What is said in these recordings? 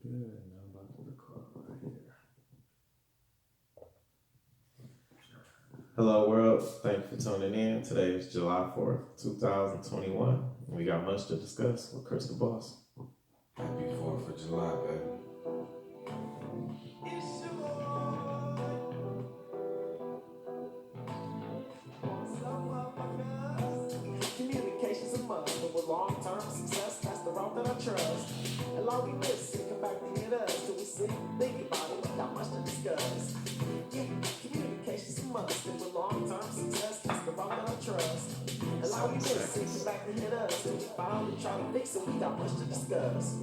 Good. Now I'm about to record right here. Hello, world. Thank you for tuning in. Today is July 4th, 2021. We got much to discuss with Chris the Boss. Happy 4th of July, baby. Communication's a must, but with long-term success, that's the route that I trust. And long we listen, come back to hit us till we sit and think about it. We got much to discuss. Yeah, communication's a must, but with long-term success, that's the route that I trust. And long we listen, come back to hit us till we finally try to fix it. We got much to discuss.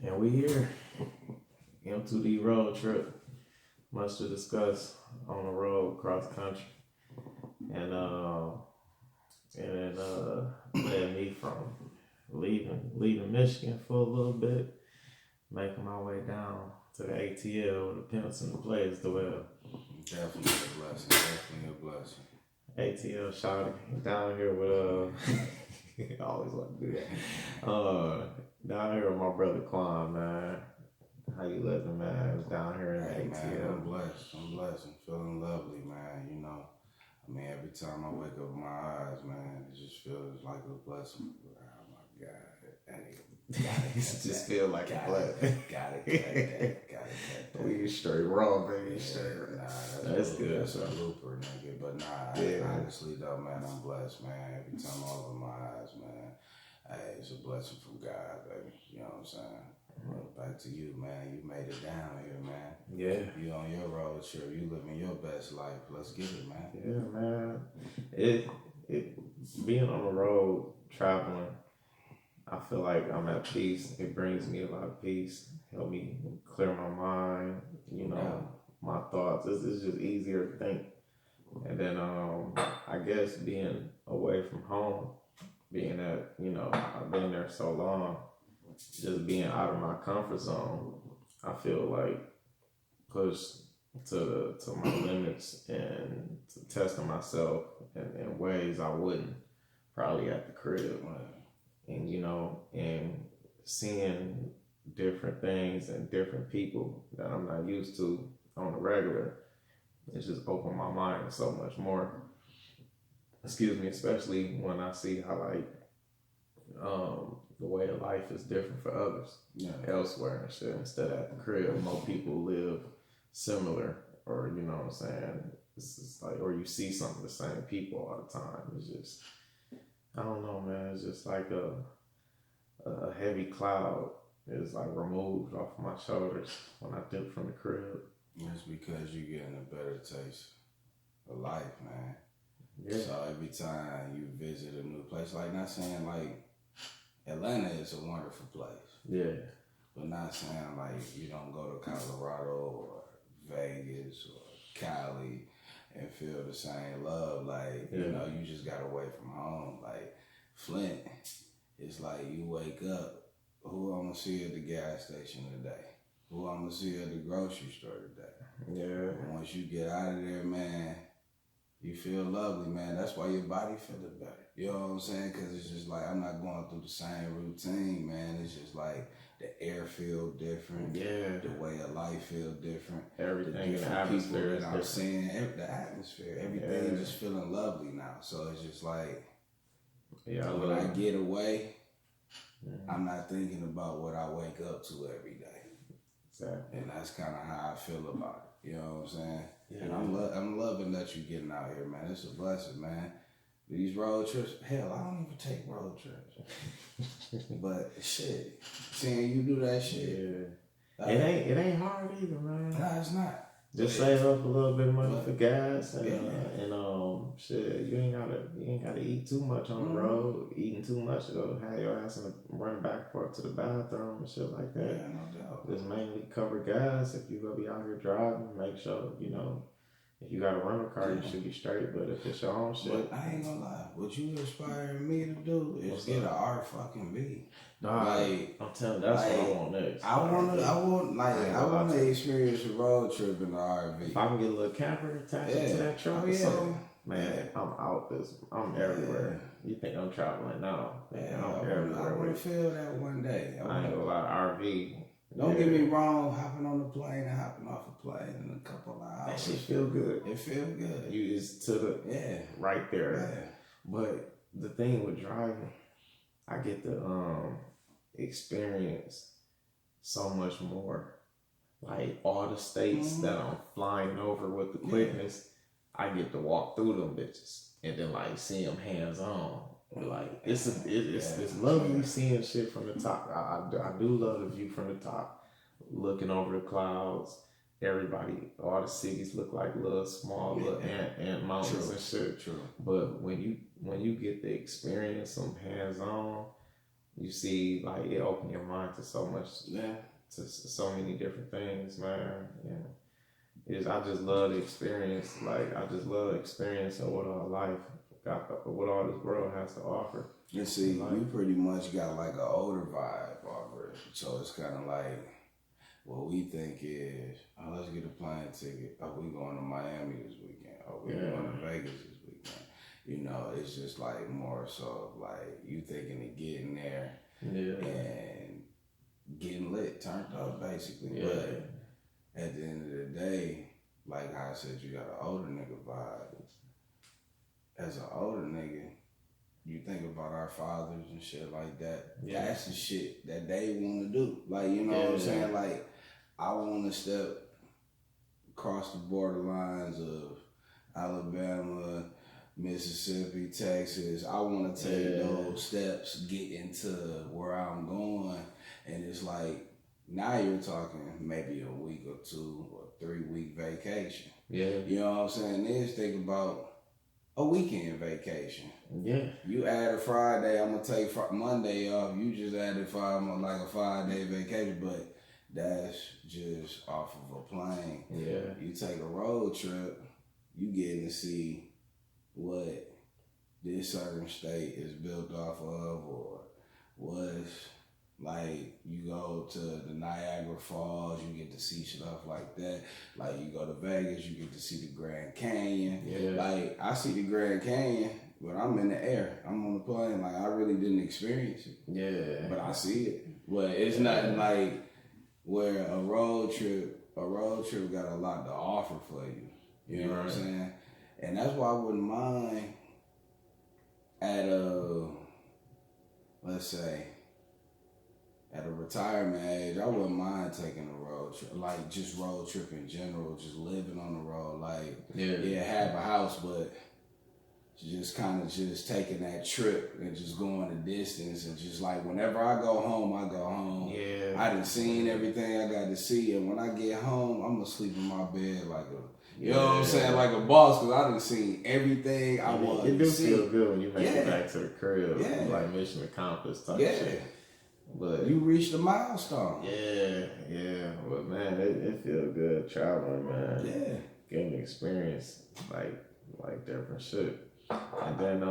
And we here. M2D Road trip. Much to discuss on the road, cross country. And led me from leaving Michigan for a little bit, making my way down to the ATL with the pimps and the players to well. Definitely a blessing. Definitely a blessing. ATL shouting down here with I always want to do that. Down here with my brother Quan, man. How you living, man? I was down here in the Hey, ATL. man, I'm blessed. I'm feeling lovely, man. You know, I mean, every time I wake up with my eyes, man, it just feels like a blessing. Oh my God. Hey, Just feel like a blessing. Got it. We straight raw, baby. Yeah, Straight raw. nah, That's good. That's a looper, nigga. But nah, Yeah. honestly though, man, I'm blessed, man. Every time I open my eyes, man, hey, it's a blessing from God, baby. You know what I'm saying? Well, back to you, man. You made it down here, man. Yeah. You on your road trip. You living your best life. Let's get it, man. Yeah, man. It being on the road, traveling, I feel like I'm at peace. It brings me a lot of peace. Help me clear my mind, you know, my thoughts. It's just easier to think. And then I guess being away from home, being that, you know, I've been there so long, just being out of my comfort zone, I feel like pushed to my limits and to testing myself in ways I wouldn't probably at the crib. And, you know, and seeing different things and different people that I'm not used to on the regular, it's just opened my mind so much more. Excuse me, especially when I see how, like, the way of life is different for others elsewhere and shit. Instead of at the crib, most people live similar, or you know what I'm saying? It's just like, or you see some of the same people all the time. It's just, I don't know, man. It's just like a heavy cloud is like removed off my shoulders when I think from the crib. It's because you're getting a better taste of life, man. Yeah. So every time you visit a new place, like not saying like Atlanta is a wonderful place. Yeah. But not saying like you don't go to Colorado or Vegas or Cali and feel the same love. Like, you know, you just got away from home. Like Flint, it's like you wake up, who I'm gonna see at the gas station today? Who I'm gonna see at the grocery store today? Yeah. And once you get out of there, man, you feel lovely, man. That's why your body feeling better. You know what I'm saying? Because it's just like, I'm not going through the same routine, man. It's just like the air feel different. Yeah. The way of life feel different. Everything in the Different atmosphere people is that I'm different. seeing, the atmosphere, everything just feeling lovely now. So it's just like, when I get away, I'm not thinking about what I wake up to every day. Exactly. And that's kind of how I feel about it. You know what I'm saying? Yeah. And I'm loving that you're getting out here, man. It's a blessing, man. These road trips, hell, I don't even take road trips. But shit, seeing you do that shit. Yeah. It ain't hard either, man. Nah, it's not. Just save up a little bit of money for gas and shit. You ain't gotta eat too much on the road. Eating too much, it'll have your ass running back and forth to the bathroom and shit like that. Yeah, no doubt. Just mainly cover gas. If you gonna be out here driving, make sure, you know, if you got a rental car, you should be straight. But if it's your own shit, but I ain't gonna lie. What you inspiring me to do is get an R-fucking-B. nah, Like, I'm telling you, that's what I want next. I want to experience a road trip in the RV. If I can get a little camper attached to that truck or something, man, I'm everywhere. You think I'm traveling now? Man, I'm everywhere. I want to feel that one day. I ain't gonna lie, RV. Don't get me wrong, hopping on the plane and hopping off a plane in a couple of hours. That shit feel good. It feel good. You is to the right there. Yeah. But the thing with driving, I get to experience so much more. Like all the states that I'm flying over with the quickness, I get to walk through them bitches and then like see them hands on. Like it's lovely seeing shit from the top. I do love the view from the top, looking over the clouds. Everybody, all the cities look like little small ant mountains and shit. True. But when you get to experience them hands on, you see like it open your mind to so much. Yeah. To so many different things, man. Yeah. I just love the experience. Like I just love experiencing what our life what all this world has to offer. You see, you pretty much got like an older vibe already. So it's kind of like what we think is, oh, let's get a plane ticket. Oh, we going to Miami this weekend. Oh, we going to Vegas this weekend. You know, it's just like more so like you thinking of getting there and getting lit, turned up basically. Yeah. But at the end of the day, like I said, you got an older nigga vibe. As an older nigga, you think about our fathers and shit like that. Yeah. That's the shit that they want to do. Like, you know what I'm saying? Like, I want to step across the borderlines of Alabama, Mississippi, Texas. I want to take those steps, get into where I'm going. And it's like, now you're talking maybe a week or 2 or 3 week vacation. Yeah. You know what I'm saying? Then think about a weekend vacation. Yeah. You add a Friday, I'm going to take Monday off. You just added like a 5-day vacation, but that's just off of a plane. Yeah. You take a road trip, you getting to see what this certain state is built off of or what's like you go to the Niagara Falls, you get to see stuff like that. Like you go to Vegas, you get to see the Grand Canyon. Yeah. Like I see the Grand Canyon, but I'm in the air. I'm on the plane. Like I really didn't experience it. Yeah. But I see it. But it's nothing like where a road trip got a lot to offer for you. You know what I'm saying? And that's why I wouldn't mind at let's say, at a retirement age, I wouldn't mind taking a road trip, like just road trip in general, just living on the road. Like, have a house, but just kind of just taking that trip and just going the distance and just like whenever I go home, I go home. Yeah. I done seen everything I got to see, and when I get home, I'm gonna sleep in my bed like you know what I'm saying, like a boss, because I done seen everything I want to see. It do feel good when you make it back to the crib, like mission accomplished type shit. But you reached a milestone. Yeah. But man, it feels good traveling, man. Yeah. Getting experience like different shit. And then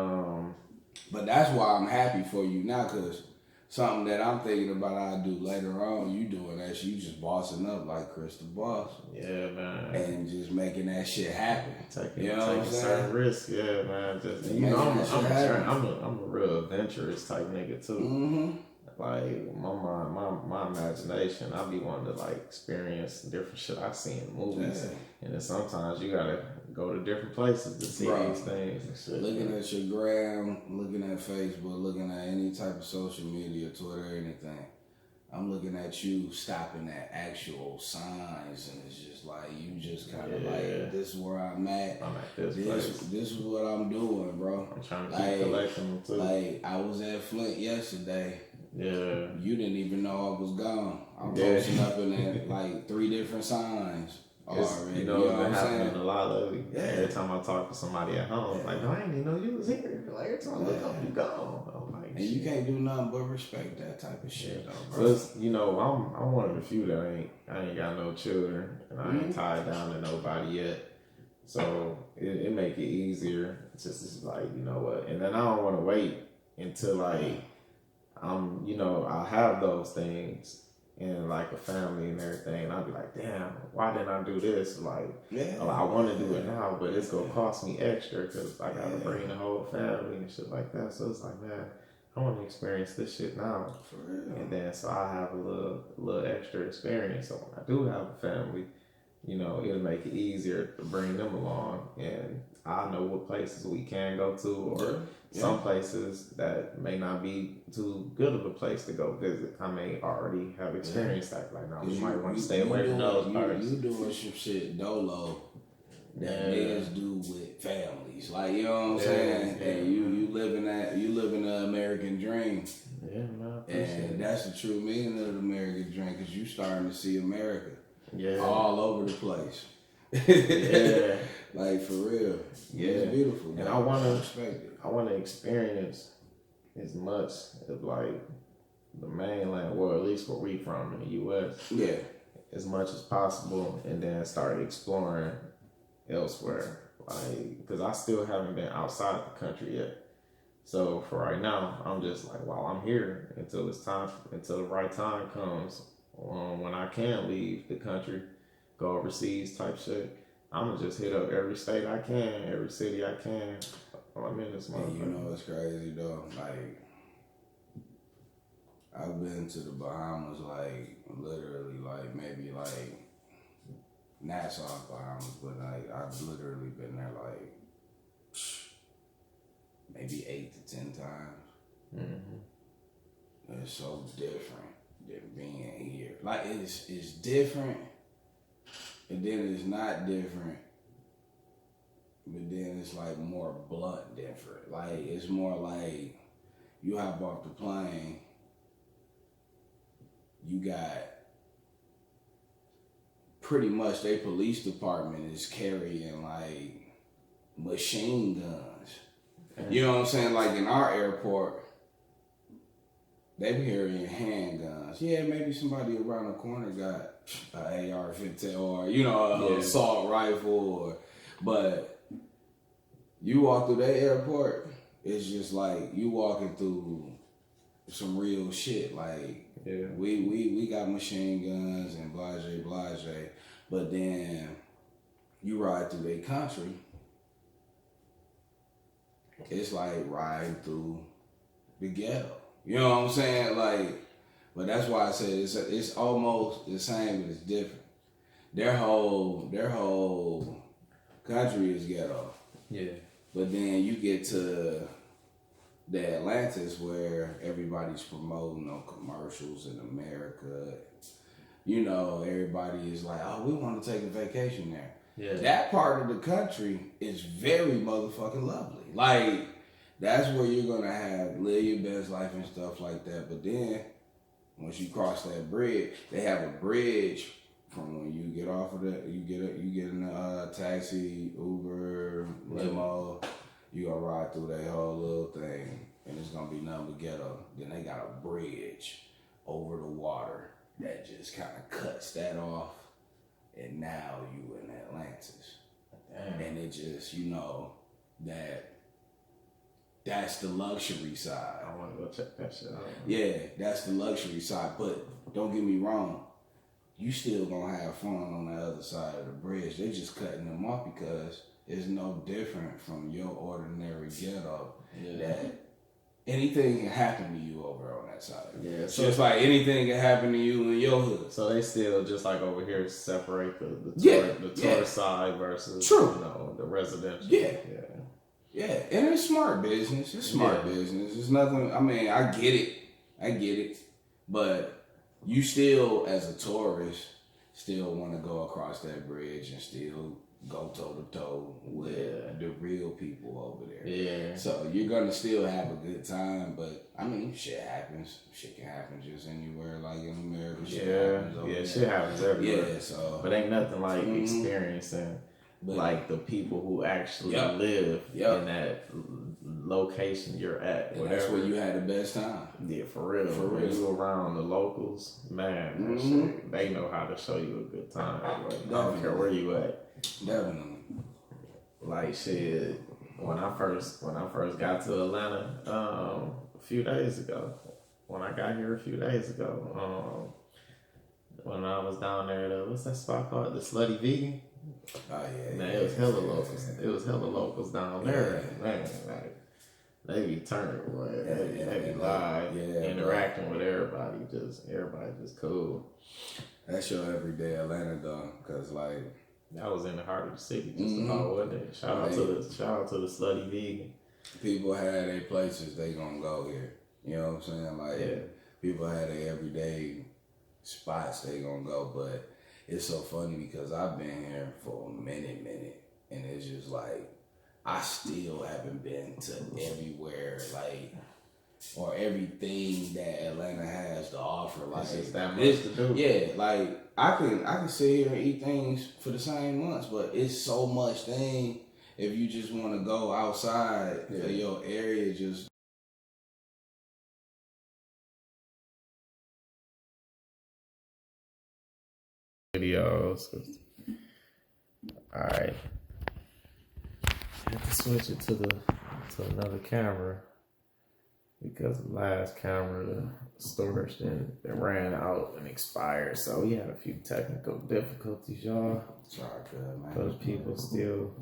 but that's why I'm happy for you now, cause something that I'm thinking about I'll do later on, you doing that shit, you just bossing up like Chris the Boss. Yeah, man. And just making that shit happen. Taking certain risks, yeah, man. Just I'm a real adventurous type nigga too. Mm-hmm. Like my imagination, I be wanting to like experience different shit I see in movies, and then sometimes you gotta go to different places to see these things and shit. Looking at your gram, looking at Facebook, looking at any type of social media, Twitter, anything. I'm looking at you stopping at actual signs, and it's just like you just kind of like, this is where I'm at. I'm at this place. This is what I'm doing, bro. I'm trying to keep collecting them too. Like I was at Flint yesterday. Yeah. You didn't even know I was gone. I'm posting up in like 3 different signs already. You know what's been happening a lot lately. Yeah. Every time I talk to somebody at home, like, no, I didn't even know you was here. Like, every time I look up, you gone. I'm like, and you can't do nothing but respect that type of shit, though, bro. Plus, you know, I'm one of the few that I ain't got no children, and I ain't tied down to nobody yet. So it make it easier. It's just like, you know what? And then I don't want to wait until like, I have those things and like a family and everything. And I'd be like, damn, why didn't I do this? Like, Yeah. oh, I want to do it now, but it's gonna cost me extra because I gotta bring the whole family and shit like that. So it's like, man, I want to experience this shit now. For real. And then so I have a little extra experience. So when I do have a family, you know, it'll make it easier to bring them along, and I know what places we can go to, or some places that may not be too good of a place to go visit. I may already have experienced that. Like, now we might want to stay away from those parts. You doing some shit dolo that niggas do with families. Like, you know what I'm saying? And you living the American dream. Yeah, man. And that's the true meaning of the American dream, because you starting to see America. Yeah. All over the place. Yeah. Like, for real. Yeah. It's beautiful. And man. I wanna experience as much of like the mainland, well, at least where we from in the US. Yeah. As much as possible, and then start exploring elsewhere. Like, because I still haven't been outside the country yet. So for right now, I'm just like, while I'm here until the right time comes, when I can leave the country, go overseas type shit, I'm gonna just hit up every state I can, every city I can. I'm in this motherfucker. You know what's crazy though? Like, I've been to the Bahamas, like, literally, like, maybe, like, Nassau, Bahamas, but, like, I've literally been there, like, maybe 8 to 10 times. Mm-hmm. It's so different than being here. Like, it's different, and then it's not different, but then it's, like, more blunt different. Like, it's more like you hop off the plane, you got pretty much their police department is carrying like machine guns. You know what I'm saying? Like in our airport, they be carrying handguns. Yeah, maybe somebody around the corner got an AR-15 or, you know, an assault rifle, but you walk through that airport, it's just like you walking through some real shit. Like, we got machine guns and blase, but then you ride through their country, it's like riding through the ghetto. You know what I'm saying? Like, but that's why I said it's almost the same, but it's different. Their whole country is ghetto. Yeah. But then you get to the Atlantis where everybody's promoting on commercials in America. You know, everybody is like, oh, we want to take a vacation there. Yeah. That part of the country is very motherfucking lovely. Like, that's where you're going to have live your best life and stuff like that. But then, once you cross that bridge, they have a bridge from when you get off of the, you get in a taxi, Uber, limo, you gonna ride through that whole little thing, and it's gonna be nothing but ghetto. Then they got a bridge over the water that just kind of cuts that off, and now you in Atlantis. Damn. And it just, you know, that's the luxury side. I want to go check that shit out. Yeah, that's the luxury side. But don't get me wrong, you still gonna have fun on the other side of the bridge. They just cutting them off because it's no different from your ordinary ghetto. Yeah. That anything can happen to you over on that side. Yeah, so just like anything can happen to you in your hood. So they still just like over here separate the tourist side versus you know, the residential. Yeah, and it's smart business. It's smart business. It's nothing. I mean, I get it, but you still, as a tourist, still want to go across that bridge and still go toe to toe with the real people over there. Yeah. So you're gonna still have a good time, but I mean, shit happens. Shit can happen just anywhere, like in America. Shit happens everywhere. Yeah. So, but ain't nothing like experiencing like the people who actually live in that location you're at. And that's where you had the best time. Yeah, for real. When you around the locals, man, that shit, they know how to show you a good time. Like, I don't care where you at. Definitely. Like shit, when I first got to Atlanta a few days ago, when I got here a few days ago, when I was down there, what's that spot called? The Slutty Vegan? Oh, yeah. Man, it was hella locals. It was hella locals down there. Man, like, they be turning, boy. They be live, interacting with everybody. Everybody just cool. That's your everyday Atlanta, though, because, like, that was in the heart of the city, just about, wasn't it? Shout out to the Slutty Vegan. People had their places they gonna go here. You know what I'm saying? Like, people had their everyday spots they gonna go, but it's so funny because I've been here for a minute, and it's just like, I still haven't been to everywhere, like, or everything that Atlanta has to offer. Like, it's just that much to do. Yeah, like, I can sit here and eat things for the same months, but it's so much thing. If you just want to go outside of your area, just videos. Alright. I have to switch it to another camera because the last camera, the storage then ran out and expired. So we had a few technical difficulties, y'all. sorry, good, man. Those people still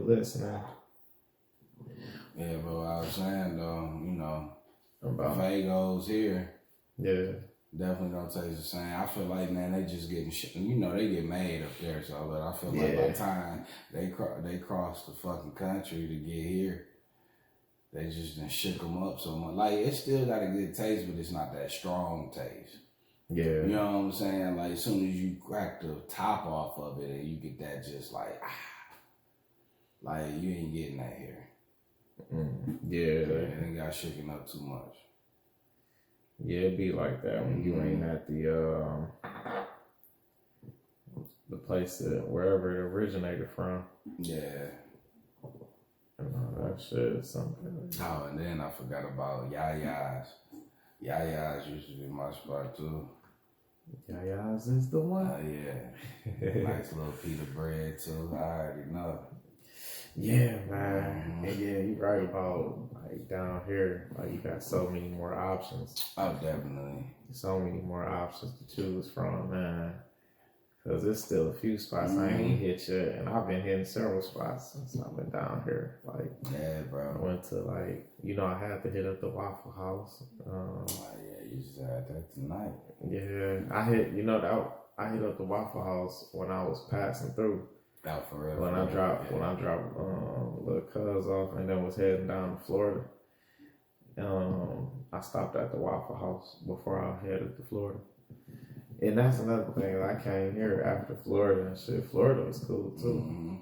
listening. Yeah, but what I was saying though, you know, About Fagos here. Yeah. Definitely don't taste the same. I feel like, man, they just getting shit. You know, they get made up there, so but I feel like by the time they cross the fucking country to get here, they just done shook them up so much. Like, it still got a good taste, but it's not that strong taste. Yeah. You know what I'm saying? Like, as soon as you crack the top off of it, and you get that just like, like, you ain't getting that here. Yeah. It ain't got shaken up too much. Yeah, it be like that when you ain't at the place that wherever it originated from. Yeah. And all that shit is something. Oh, and then I forgot about Yaya's. Yaya's used to be my spot too. Yaya's is the one. Yeah. Nice little pita bread too. I already know. Yeah, man. And yeah, you're right about like down here, like you got so many more options. Oh, definitely. So many more options to choose from, man. Cause there's still a few spots I ain't even hit yet, and I've been hitting several spots since I've been down here. Like, yeah, bro. I went to like, I had to hit up the Waffle House. Oh yeah, you just had that tonight. Yeah, I hit up the Waffle House when I was passing through. Out for real. When I dropped little cuz off and then was heading down to Florida. I stopped at the Waffle House before I headed to Florida. And that's another thing. I came here after Florida and shit. Florida was cool too. Mm-hmm.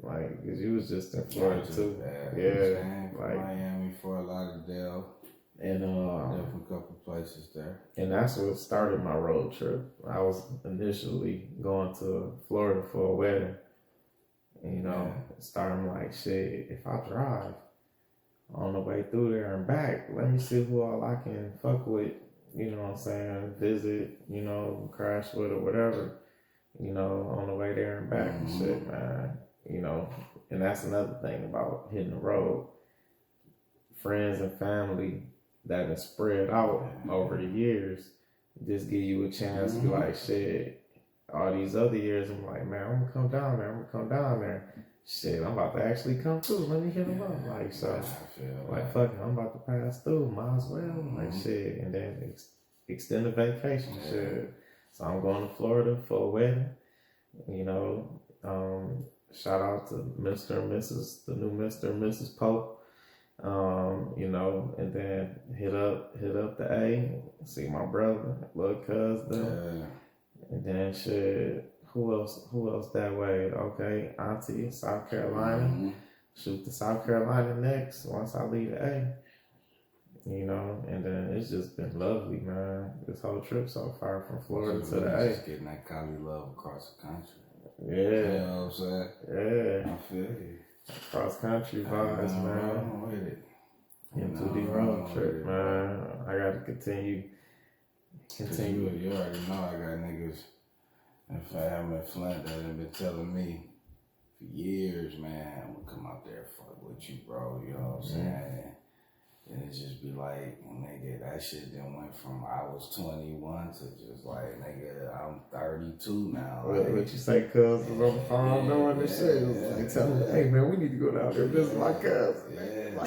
Like, cause you was just in Florida too. Yeah. Like Miami, Fort Lauderdale. And different couple places there. And that's what started my road trip. I was initially going to Florida for a wedding. And, starting like, shit, if I drive on the way through there and back, let me see who all I can fuck with, you know what I'm saying, visit, crash with or whatever, on the way there and back and shit, man. And that's another thing about hitting the road. Friends and family that is spread out over the years just give you a chance to be like, shit, all these other years I'm like, man, I'm gonna come down there. Shit, I'm about to actually come through. Let me hit them up. Like, so, like, fuck it, I'm about to pass through. Might as well. Like, shit. And then extend the vacation. Shit. So I'm going to Florida for a wedding. Shout out to Mr. and Mrs. the new Mr. and Mrs. Pope. And then hit up the A, see my brother, little cousin, and then shit. Who else that way? Okay, Auntie, South Carolina. Shoot to South Carolina next once I leave the A. And then it's just been lovely, man. This whole trip so far from Florida to the A. Just getting that Cali love across the country. Yeah. You know what I'm saying? Yeah. I feel you. Cross country vibes, man. With it. M2D Road trip, man. I gotta continue. You already know I got niggas in family Flint that have been telling me for years, man, I'm gonna come out there and fuck with you, bro. You know what I'm saying? And it just be like, nigga, that shit then went from I was 21 to just like, nigga, I'm 32 now. What you say, cuz was on the phone knowing this shit? It was like telling me, hey man, we need to go down there and visit my cousin. Yeah,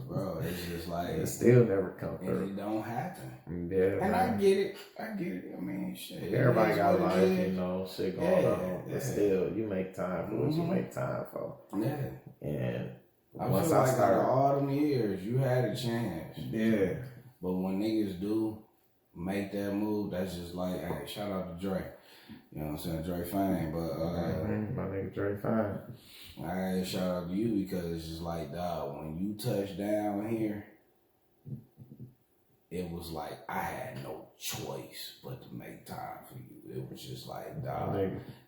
bro, it's just like it still never come through. And it don't happen. Yeah, and man. I get it. I mean, shit. Everybody got life, you know, shit going on. Yeah. But still, you make time for what you make time for. Yeah. And I once feel I like started, out of all them years, you had a chance. yeah. But when niggas do make that move, that's just like, hey, shout out to Dre. You know what I'm saying? Dre fine, but my nigga Dre fine. I shout out to you because it's just like, dog, when you touch down here, it was like I had no choice but to make time for you. It was just like, dog,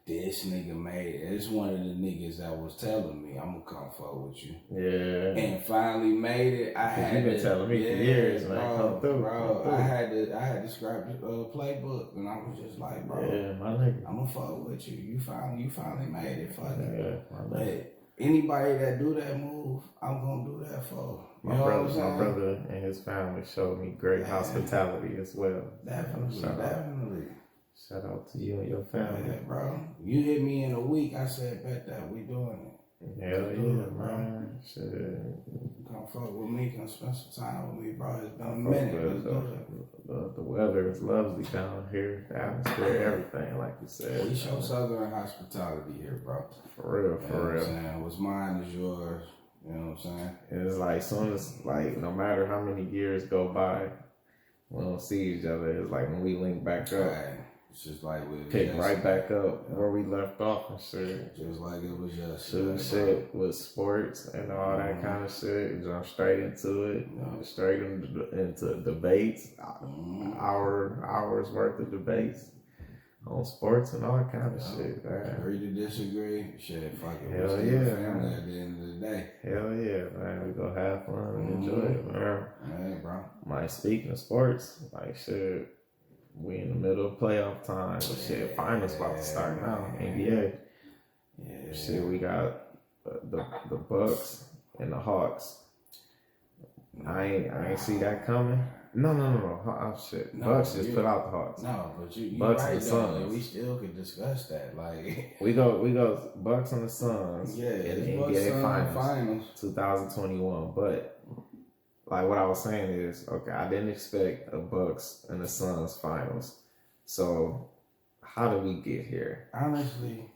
this nigga made it. It's one of the niggas that was telling me, I'm gonna come fuck with you. Yeah. And finally made it. I had you been telling me for years, man. Come through. I had to scrap the playbook, and I was just like, bro, yeah, my nigga, I'm gonna fuck with you. You finally made it. Fuck it. Yeah, my nigga. Anybody that do that move, I'm gonna do that for. My brother and his family showed me great hospitality as well. Definitely. Shout out to you and your family. Yeah, bro. You hit me in a week, I said, bet that we doing it. Hell yeah, man. Shit. Come fuck with me, come spend some time with me, bro. It's been a minute. The weather is lovely down here. The atmosphere, everything, like you said. We show Southern hospitality here, bro. For real. You know what I'm saying? What's mine is yours. You know what I'm saying? And it's like, soon as, like, no matter how many years go by, we don't see each other. It's like when we link back up. Right. It's just like we pick right back up where we left off and shit. Just like it was just shit with sports and all that kind of shit. Jump straight into it. Straight into debates. Hours worth of debates on sports and all that kind of shit, man. Agree to disagree. Shit, fuck it. Hell yeah, family at the end of the day. Hell yeah, man. We gonna have fun and enjoy it, man. Yeah, bro. Like, speaking of sports, like, shit, we in the middle of playoff time. But shit, finals about to start now. NBA. Yeah. Shit, we got the Bucks and the Hawks. I ain't see that coming. No. Oh, shit. No, Bucks just put out the Hawks. No, but you Bucks right, and the Suns. We still could discuss that. Like we go Bucks and the Suns. Yeah, in the Bucks NBA finals 2021. But like what I was saying is, okay, I didn't expect a Bucks and the Suns finals. So how did we get here? Honestly,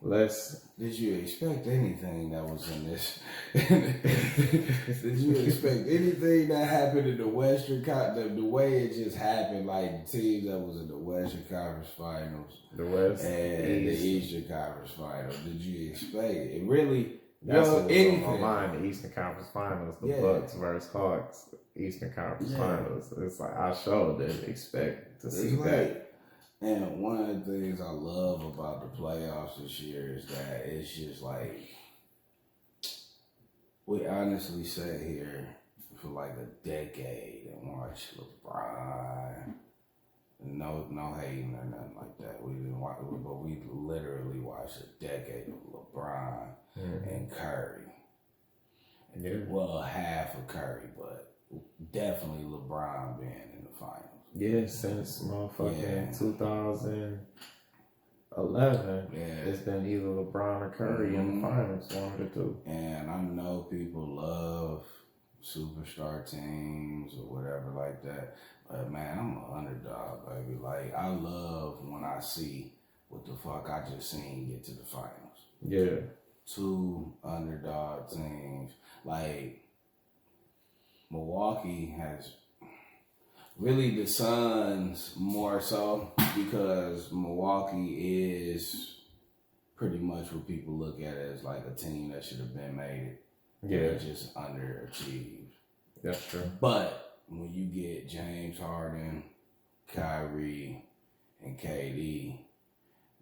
did you expect anything that was in this? Did you expect anything that happened in the Western Conference? The way it just happened, like the teams that was in the Western Conference Finals, the West and the Eastern Conference Finals. Did you expect it? Really? That's what was on my mind. The Eastern Conference Finals, the Bucks versus Hawks, Eastern Conference Finals. It's like I sure didn't expect to see that. And one of the things I love about the playoffs this year is that it's just like, we honestly sat here for like a decade and watched LeBron. No hating or nothing like that. We didn't watch, but we literally watched a decade of LeBron and Curry. Yeah. Well, half of Curry, but definitely LeBron being in the finals. Yeah, since motherfucking 2011, it's been either LeBron or Curry in the finals, one of the two. And I know people love superstar teams or whatever like that, but man, I'm an underdog, baby. Like, I love when I see what the fuck I just seen get to the finals. Yeah. 2 underdog teams. Like, Milwaukee has... Really, the Suns more so, because Milwaukee is pretty much what people look at as like a team that should have been made. Yeah. They just underachieved. That's true. But when you get James Harden, Kyrie, and KD,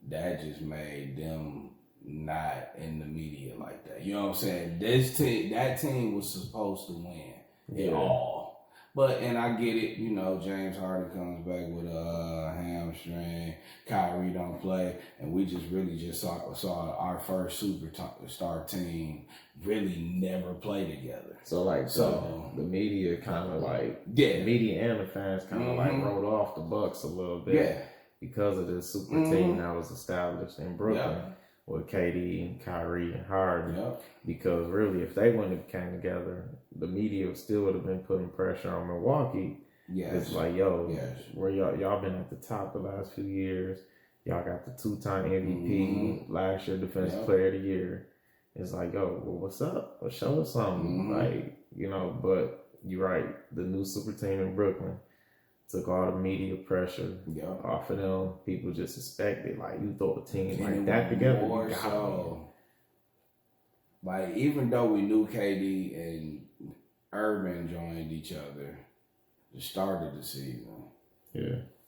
that just made them not in the media like that. You know what I'm saying? That team was supposed to win it all. and I get it, you know, James Harden comes back with a hamstring, Kyrie don't play, and we just really just saw our first superstar team really never play together. So like the media kind of like the media and the fans kind of like wrote off the Bucks a little bit because of this super team that was established in Brooklyn with KD and Kyrie and Harden. Because really, if they wouldn't have came together, the media still would have been putting pressure on Milwaukee. It's like, where y'all been at the top the last few years. Y'all got the 2-time MVP, last year Defensive Player of the Year. It's like, yo, well, what's up? Well, show us something. Like, you know, but you're right. The new super team in Brooklyn took all the media pressure off of them. People just expected, like, you throw a team like that together. More so, like, even though we knew KD and Urban joined each other the start of the season,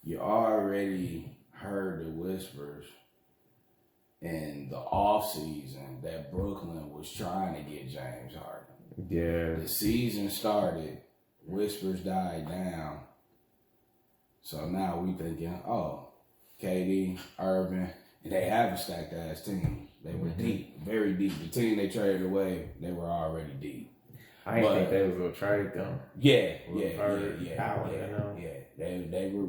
you already heard the whispers in the off season that Brooklyn was trying to get James Harden. The season started, whispers died down. So now we thinking, oh, KD, Urban, and they have a stacked ass team. They were deep, very deep. The team they traded away, they were already deep. I didn't think they was gonna trade them.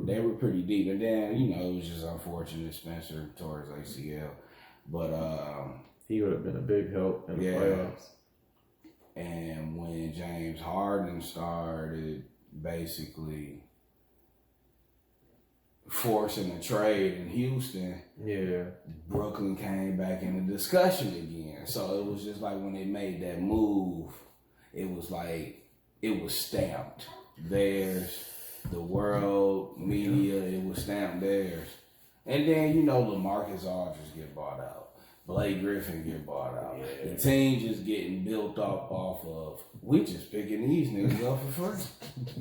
They were pretty deep, and then it was just unfortunate Spencer tore his ACL, but he would have been a big help in the playoffs. And when James Harden started basically forcing a trade in Houston, Brooklyn came back in the discussion again. So it was just like when they made that move, it was like it was stamped theirs. The world media, it was stamped theirs. And then LaMarcus Aldridge get bought out. Blake Griffin get bought out. The team just getting built up off of, we just picking these niggas up for free.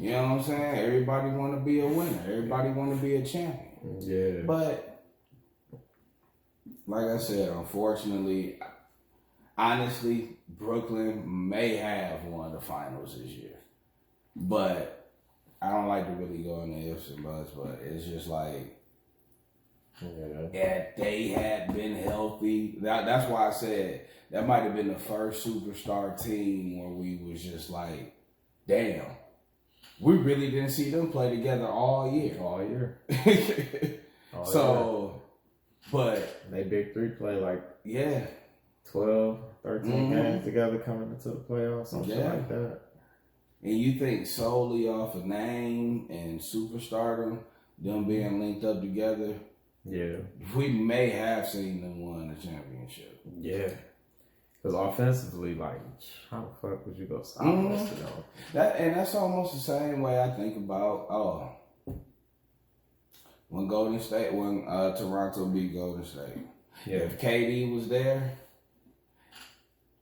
You know what I'm saying? Everybody want to be a winner. Everybody want to be a champion. But, like I said, unfortunately, honestly, Brooklyn may have won the finals this year. But I don't like to really go into ifs and buts, but it's just like, if they had been healthy, that's why I said that might have been the first superstar team where we was just like, damn, we really didn't see them play together all year. But they big three play like 12, 13 games together coming into the playoffs, something like that. And you think solely off of name and superstardom, them being linked up together, we may have seen them win the championship. Because offensively, like, how the fuck would you go stop us? That's almost the same way I think about when Toronto beat Golden State. If KD was there,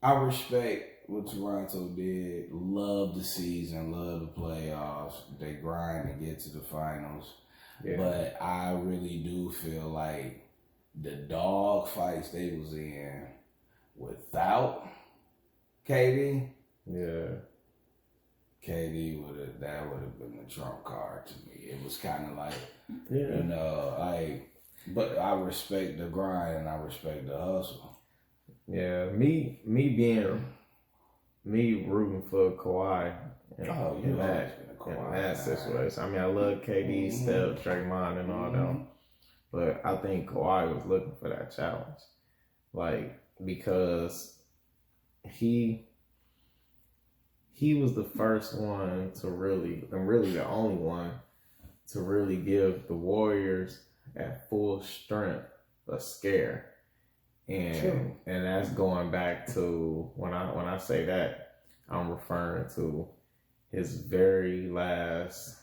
I respect what Toronto did. Love the season, love the playoffs. They grind to get to the finals. But I really do feel like the dog fights they was in without KD, KD would have been the trump card to me. It was kind of like, but I respect the grind and I respect the hustle. Me rooting for Kawhi in that situation. I mean, I love KD, Steph, Draymond, and all them, but I think Kawhi was looking for that challenge, like, because he was the first one to really, and really the only one to really give the Warriors at full strength a scare, and that's going back to when I say that, I'm referring to his very last,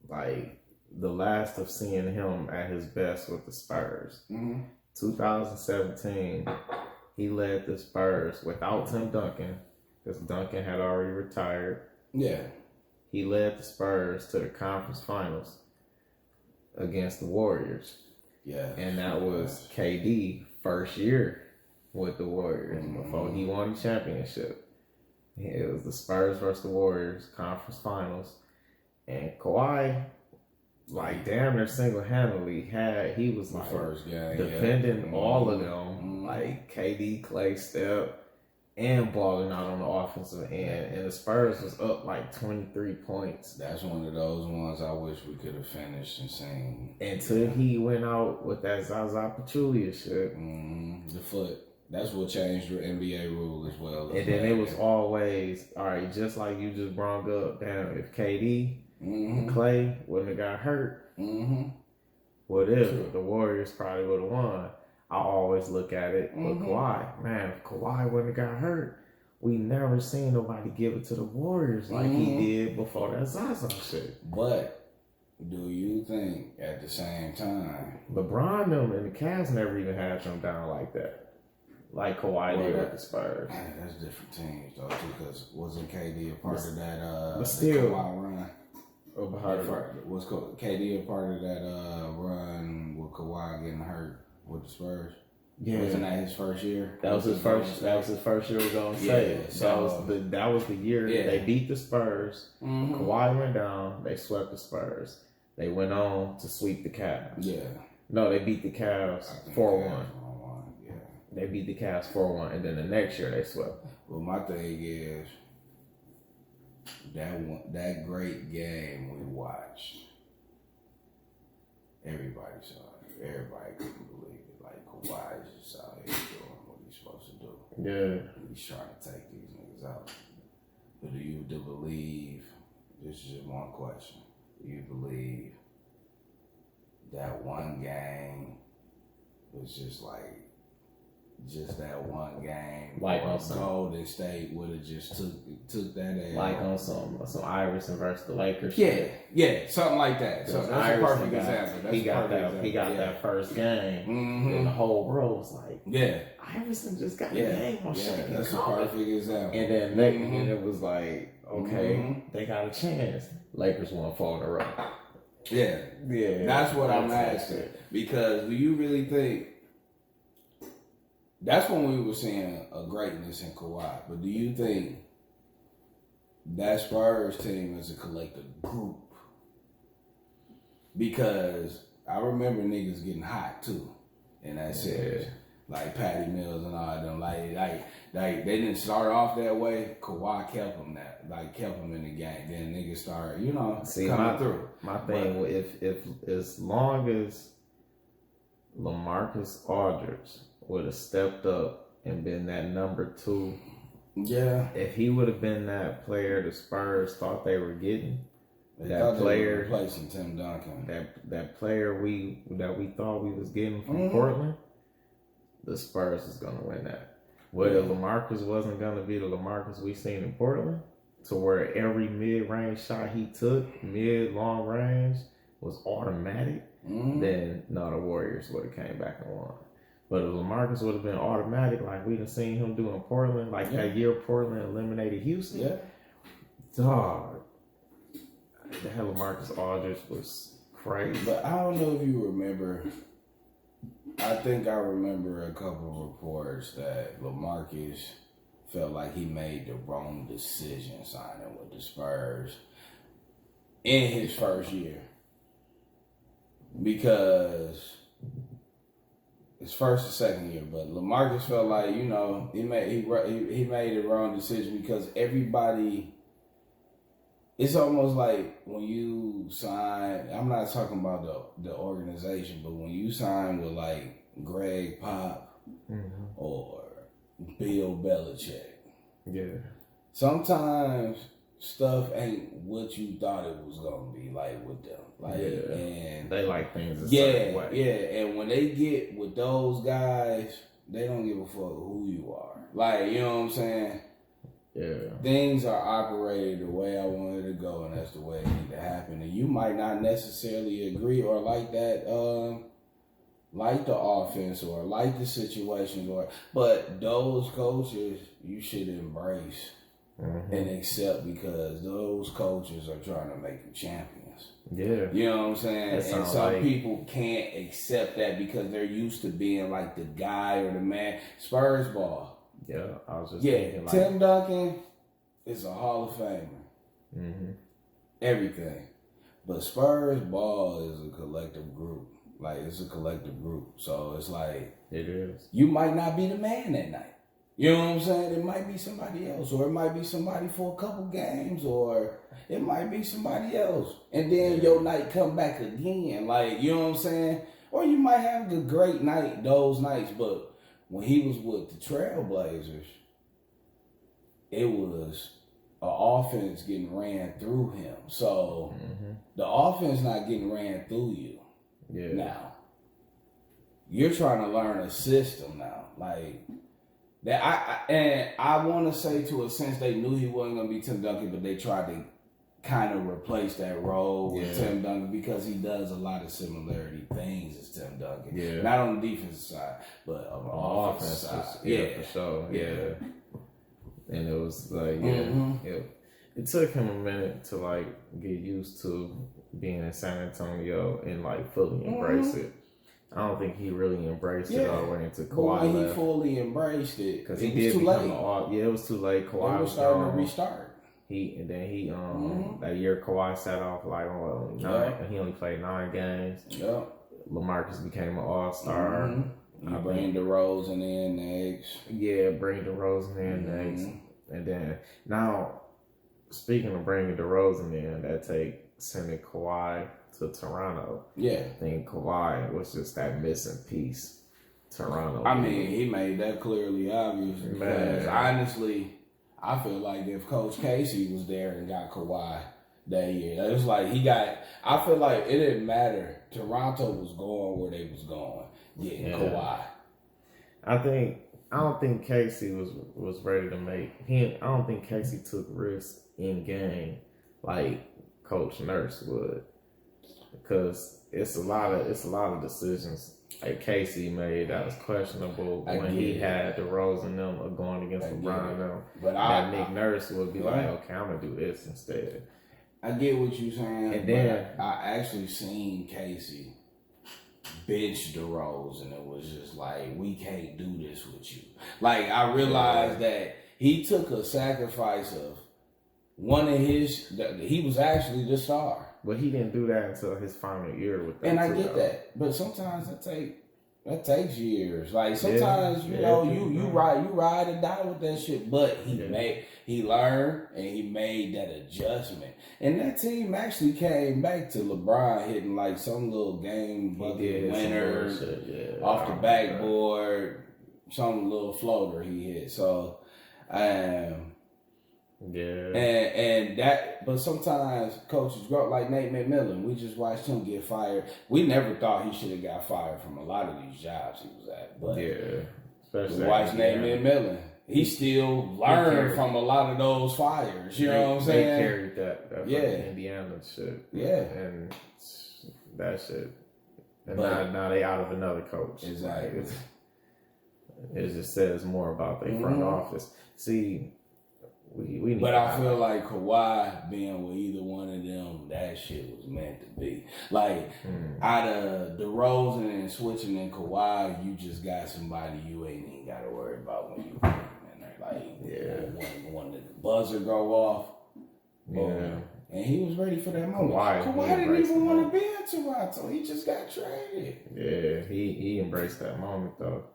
like the last of seeing him at his best with the Spurs. 2017, he led the Spurs without Tim Duncan, because Duncan had already retired. He led the Spurs to the conference finals against the Warriors. And that was KD first year with the Warriors before he won the championship. It was the Spurs versus the Warriors conference finals, And Kawhi, like damn near single-handedly he was The like first game, defending all of them, Mm-hmm. like KD, Clay, Steph, and balling out on the offensive end. And the Spurs was up like 23 points. That's one of those ones I wish we could have finished and seen. Until he went out with that Zaza Pachulia shit. The foot. That's what changed the NBA rule as well. And then it was always, all right, just like you just brought up, damn, if KD and Clay wouldn't have got hurt, whatever, the Warriors probably would have won. I always look at it with Kawhi. Man, if Kawhi wouldn't have got hurt, we never seen nobody give it to the Warriors like he did before that Zaza shit. But do you think at the same time, LeBron them and the Cavs never even had them down like that. Like Kawhi did with the Spurs. That's different teams though too, because wasn't KD a part of that but still, Kawhi run? Was KD a part of that run with Kawhi getting hurt with the Spurs? Yeah. Wasn't that his first year? That was his first year. We're gonna say that was the year they beat the Spurs. Kawhi went down. They swept the Spurs. They went on to sweep the Cavs. Yeah. No, they beat the Cavs 4-1. Yeah. They beat the Cavs 4-1, and then the next year they swept. Well, my thing is that great game we watched. Everybody saw it. Everybody couldn't believe it. Like Kawhi is just out here doing what he's supposed to do. Yeah. He's trying to take these niggas out. But do you believe? This is just one question. Do you believe that one game was just that one game? Like or on some Golden State would have just took that as like on some Iverson versus the Lakers. Yeah, something like that. So that's a perfect example. He got that first game, and the whole world was like, Iverson just got a game on Shaq. That's a perfect example. And then and it was like, okay, they got a chance. Lakers won 4 in a row. Yeah. That's what I'm asking. Because do you really think that's when we were seeing a greatness in Kawhi? But do you think that Spurs team is a collective group? Because I remember niggas getting hot too in that series. Like Patty Mills and all them. Like they didn't start off that way. Kawhi kept them in the game. Then niggas started, coming through. My thing, if as long as LaMarcus Aldridge would have stepped up and been that number 2. Yeah. If he would have been that player the Spurs thought they were getting, that player replacing Tim Duncan. That player we thought we was getting from Portland, the Spurs is gonna win that. Whether LaMarcus wasn't gonna be the LaMarcus we seen in Portland, to where every mid-range shot he took, mid-long range, was automatic, then no, the Warriors would have came back and won. But if LaMarcus would have been automatic, like we done seen him do in Portland, like that year Portland eliminated Houston, dog, the hell LaMarcus Aldridge was crazy. But I don't know if you remember. I think I remember a couple of reports that LaMarcus felt like he made the wrong decision signing with the Spurs in his first year. Because his first or second year, but LaMarcus felt like, he made the wrong decision because everybody, it's almost like when you sign, I'm not talking about the organization, but when you sign with like Greg Pop or Bill Belichick, sometimes stuff ain't what you thought it was gonna be like with them. And they like things a certain way. And when they get with those guys, they don't give a fuck who you are. Like, you know what I'm saying? Yeah. Things are operated the way I wanted to go, and that's the way it need to happen. And you might not necessarily agree or like that, like the offense or like the situation, but those coaches you should embrace and accept, because those coaches are trying to make you champions. Yeah. You know what I'm saying? And some people can't accept that because they're used to being like the guy or the man. Spurs ball. Yeah, I was just thinking Tim Duncan is a Hall of Famer. Everything. But Spurs ball is a collective group. Like, it's a collective group. So it's like, it is. You might not be the man that night. You know what I'm saying? It might be somebody else, or it might be somebody for a couple games, or it might be somebody else. And then your night come back again. Like, you know what I'm saying? Or you might have a great night those nights, but when he was with the Trailblazers, it was an offense getting ran through him. So the offense not getting ran through you now. You're trying to learn a system now. Like, that I want to say to a sense they knew he wasn't going to be Tim Duncan, but they tried to kind of replace that role with Tim Duncan because he does a lot of similarity things as Tim Duncan. Yeah. Not on the defensive side, but on the offensive side. For sure. Yeah. And it was like, it took him a minute to like get used to being in San Antonio and like fully embrace it. I don't think he really embraced it all the way into Kawhi. But when he fully embraced it, because he did become it was too late. Kawhi was starting to restart. He that year Kawhi sat off like 9. He only played 9 games. LaMarcus became an all-star. You bring DeRozan in next. Yeah, bring DeRozan in next. And then now, speaking of bringing DeRozan in, that take sending Kawhi to Toronto. I think Kawhi was just that missing piece. Toronto. I mean, he made that clearly obvious. Because honestly, I feel like if Coach Casey was there and got Kawhi that year, it was like I feel like it didn't matter. Toronto was going where they was going, getting Kawhi. I don't think Casey was ready to make. I don't think Casey took risks in game like Coach Nurse would. Because it's a lot of decisions like Casey made that was questionable when he had DeRozan them going against LeBron them. But Nick Nurse would be like, okay, I'm gonna do this instead. I get what you're saying. And then I actually seen Casey bench DeRozan, and it was just like, we can't do this with you. Like, I realized that he took a sacrifice of one of his. He was actually the star. But he didn't do that until his final year with them. And I get that. But sometimes that takes years. Like sometimes, you know, you ride or die with that shit. But he learned and he made that adjustment. And that team actually came back to LeBron hitting like some little game bucket winner off the backboard, some little floater he hit. So and that, but sometimes coaches grow like Nate McMillan. We just watched him get fired. We never thought he should have got fired from a lot of these jobs he was at. But especially we watched Nate McMillan. He still learned from a lot of those fires. You know what I'm saying? They carried that from Indiana shit. And that shit. And now they out of another coach. Exactly. Like it just says more about their front office. See. But I feel like Kawhi being with either one of them, that shit was meant to be. Like, out of DeRozan and switching in Kawhi, you just got somebody you ain't even got to worry about when you put him in there. Like, when the buzzer go off, and he was ready for that moment. Kawhi didn't even want to be in Toronto. He just got traded. Yeah, he embraced that moment, though.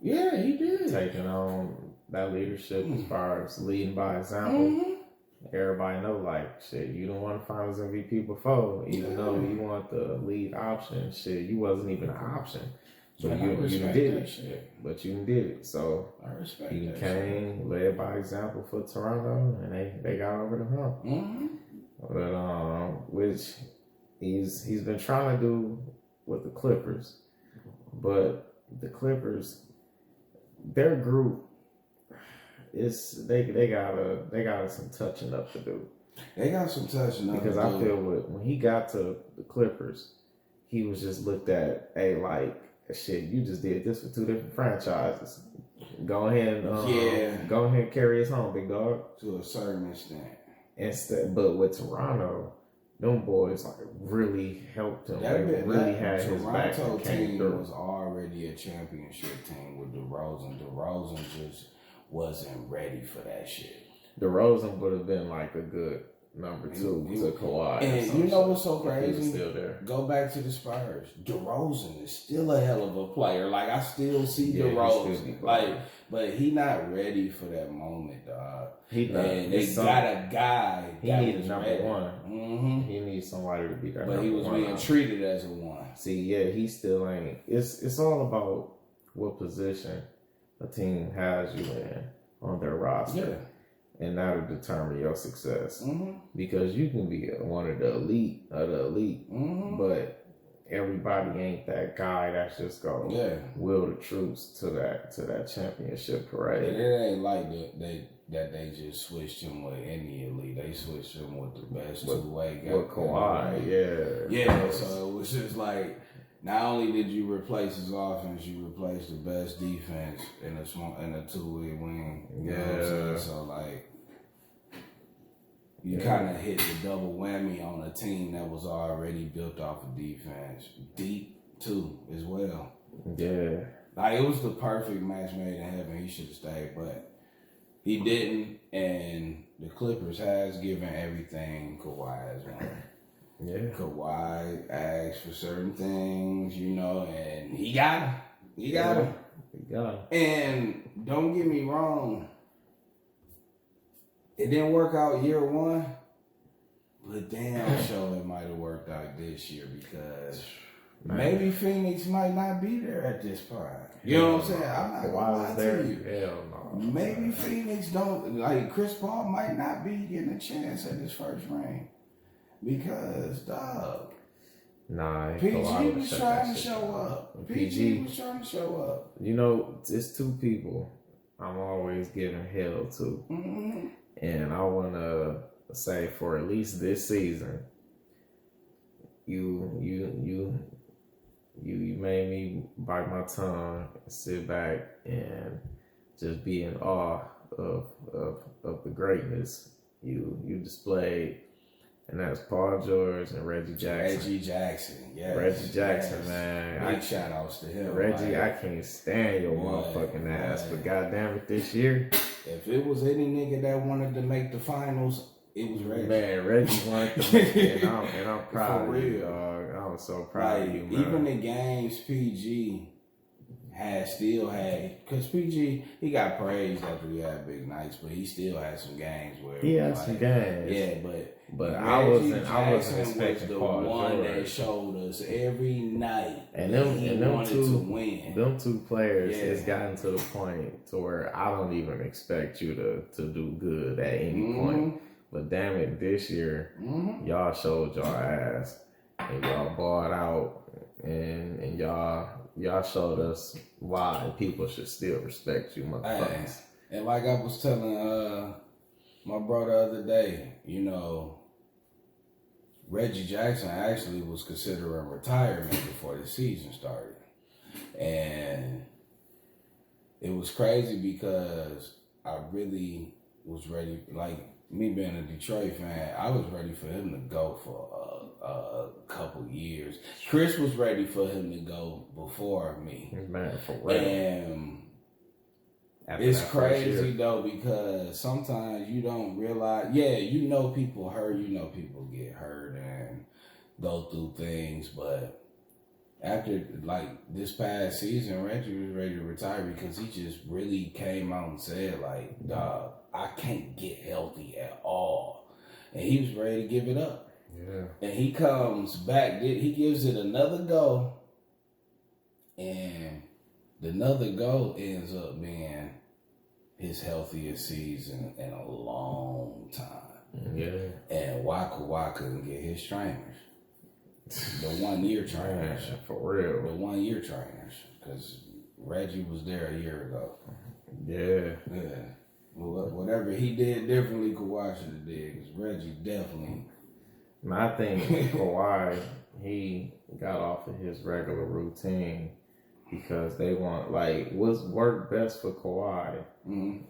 Yeah, he did. Taking on that leadership as far as leading by example. Everybody know, like, shit, you don't want Finals MVP before, even though you want the lead option. Shit, you wasn't even an option. But you did it. Shit. But you did it. So I respect you that came, led by example for Toronto, and they got over the hump. But which he's been trying to do with the Clippers. But the Clippers, their group, they got some touching up to do. They got some touching up because I feel when he got to the Clippers, he was just looked at, hey, like, shit, you just did this for 2 different franchises. Go ahead and carry us home, big dog. To a certain extent. But with Toronto, them boys like really helped him. They really had his back. Toronto team was already a championship team with DeRozan. DeRozan just wasn't ready for that shit. DeRozan would have been like a good number 2 to Kawhi. And you know what's so crazy? He was still there. Go back to the Spurs. DeRozan is still a hell of a player. Like, I still see Yeah, DeRozan. Like, but he not ready for that moment, dog. He not. And they got a guy He that needs was number ready. 1. Mm-hmm. He needs somebody to be there. But he was being treated as a 1. See, yeah, he still ain't. It's all about what position a team has you in on their roster. Yeah. And that'll determine your success. Mm-hmm. Because you can be one of the elite Mm-hmm. but everybody ain't that guy that's just gonna will the troops to that championship parade. It ain't like that they just switched him with any elite. They switched him with the best two-way guy. With Kawhi, Yeah, so it was just like, not only did you replace his offense, you replaced the best defense in a two-way wing. You know what I'm saying? So like, you kind of hit the double whammy on a team that was already built off of defense, deep too as well. Yeah, like it was the perfect match made in heaven. He should have stayed, but he didn't. And the Clippers has given everything Kawhi has wanted. Yeah. Kawhi asked for certain things, you know, and he got them. He got them. He got him. And don't get me wrong, it didn't work out year 1, but damn sure it might have worked out this year because maybe Phoenix might not be there at this point. You know what I'm saying? I'm not gonna lie to you. Hell no. Maybe Phoenix don't, like Chris Paul might not be getting a chance at his first ring. Because, dog, nah, PG was trying to show up. PG was trying to show up. You know, it's 2 people I'm always giving hell to. Mm-hmm. And I want to say for at least this season, you made me bite my tongue, sit back, and just be in awe of the greatness you displayed. And that's Paul George and Reggie Jackson. Reggie Jackson, yes. Reggie Jackson, yes. man. Big shout outs to him. Reggie, like, I can't stand your motherfucking ass. But goddamn it, this year. If it was any nigga that wanted to make the finals, it was Reggie. Man, Reggie wanted to make it. And I'm proud For of you, real. dog. I'm so proud of you, man. Even the games PG still had, because PG, he got praised after he had big nights, but he still had some games where he had some games. Yeah, but I wasn't was expecting the Paul one George. that showed us every night And he them wanted two, to win. Them 2 players, it's gotten to the point to where I don't even expect you to do good at any point. But damn it, this year, y'all showed y'all ass. And y'all balled out. And y'all showed us why people should still respect you, motherfuckers. And like I was telling my brother the other day, you know, Reggie Jackson actually was considering retirement before the season started. And it was crazy because I really was ready, like me being a Detroit fan, I was ready for him to go for a couple years. Chris was ready for him to go before me. Man, for real. And it's crazy though, because sometimes you don't realize, you know people hurt, you know people get hurt and go through things, but after like this past season, Reggie was ready to retire because he just really came out and said like, dog, I can't get healthy at all. And he was ready to give it up. Yeah. And he comes back, he gives it another go, and the another go ends up being his healthiest season in a long time. Yeah. And Kawhi couldn't get his trainers. The 1 year trainers. Man, for real. The 1 year trainers. Because Reggie was there a year ago. Yeah. Yeah. Well, whatever he did differently, Kawhi should have did. Because Reggie definitely. I think Kawhi, he got off of his regular routine because they want, like, what's worked best for Kawhi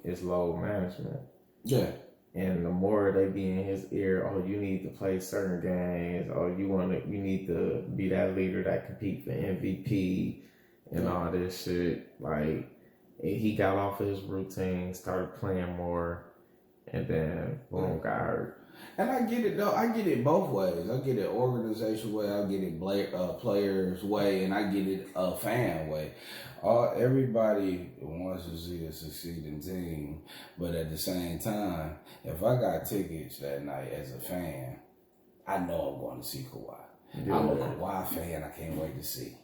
is load management. Yeah. And the more they be in his ear, oh, you need to play certain games, or you need to be that leader that compete for MVP and all this shit. Like, he got off of his routine, started playing more, and then boom, got hurt. And I get it though. I get it both ways. I get it organizational way. I get it players way, and I get it a fan way. Everybody wants to see a succeeding team, but at the same time, if I got tickets that night as a fan, I know I'm going to see Kawhi. Yeah. I'm a Kawhi fan. I can't wait to see.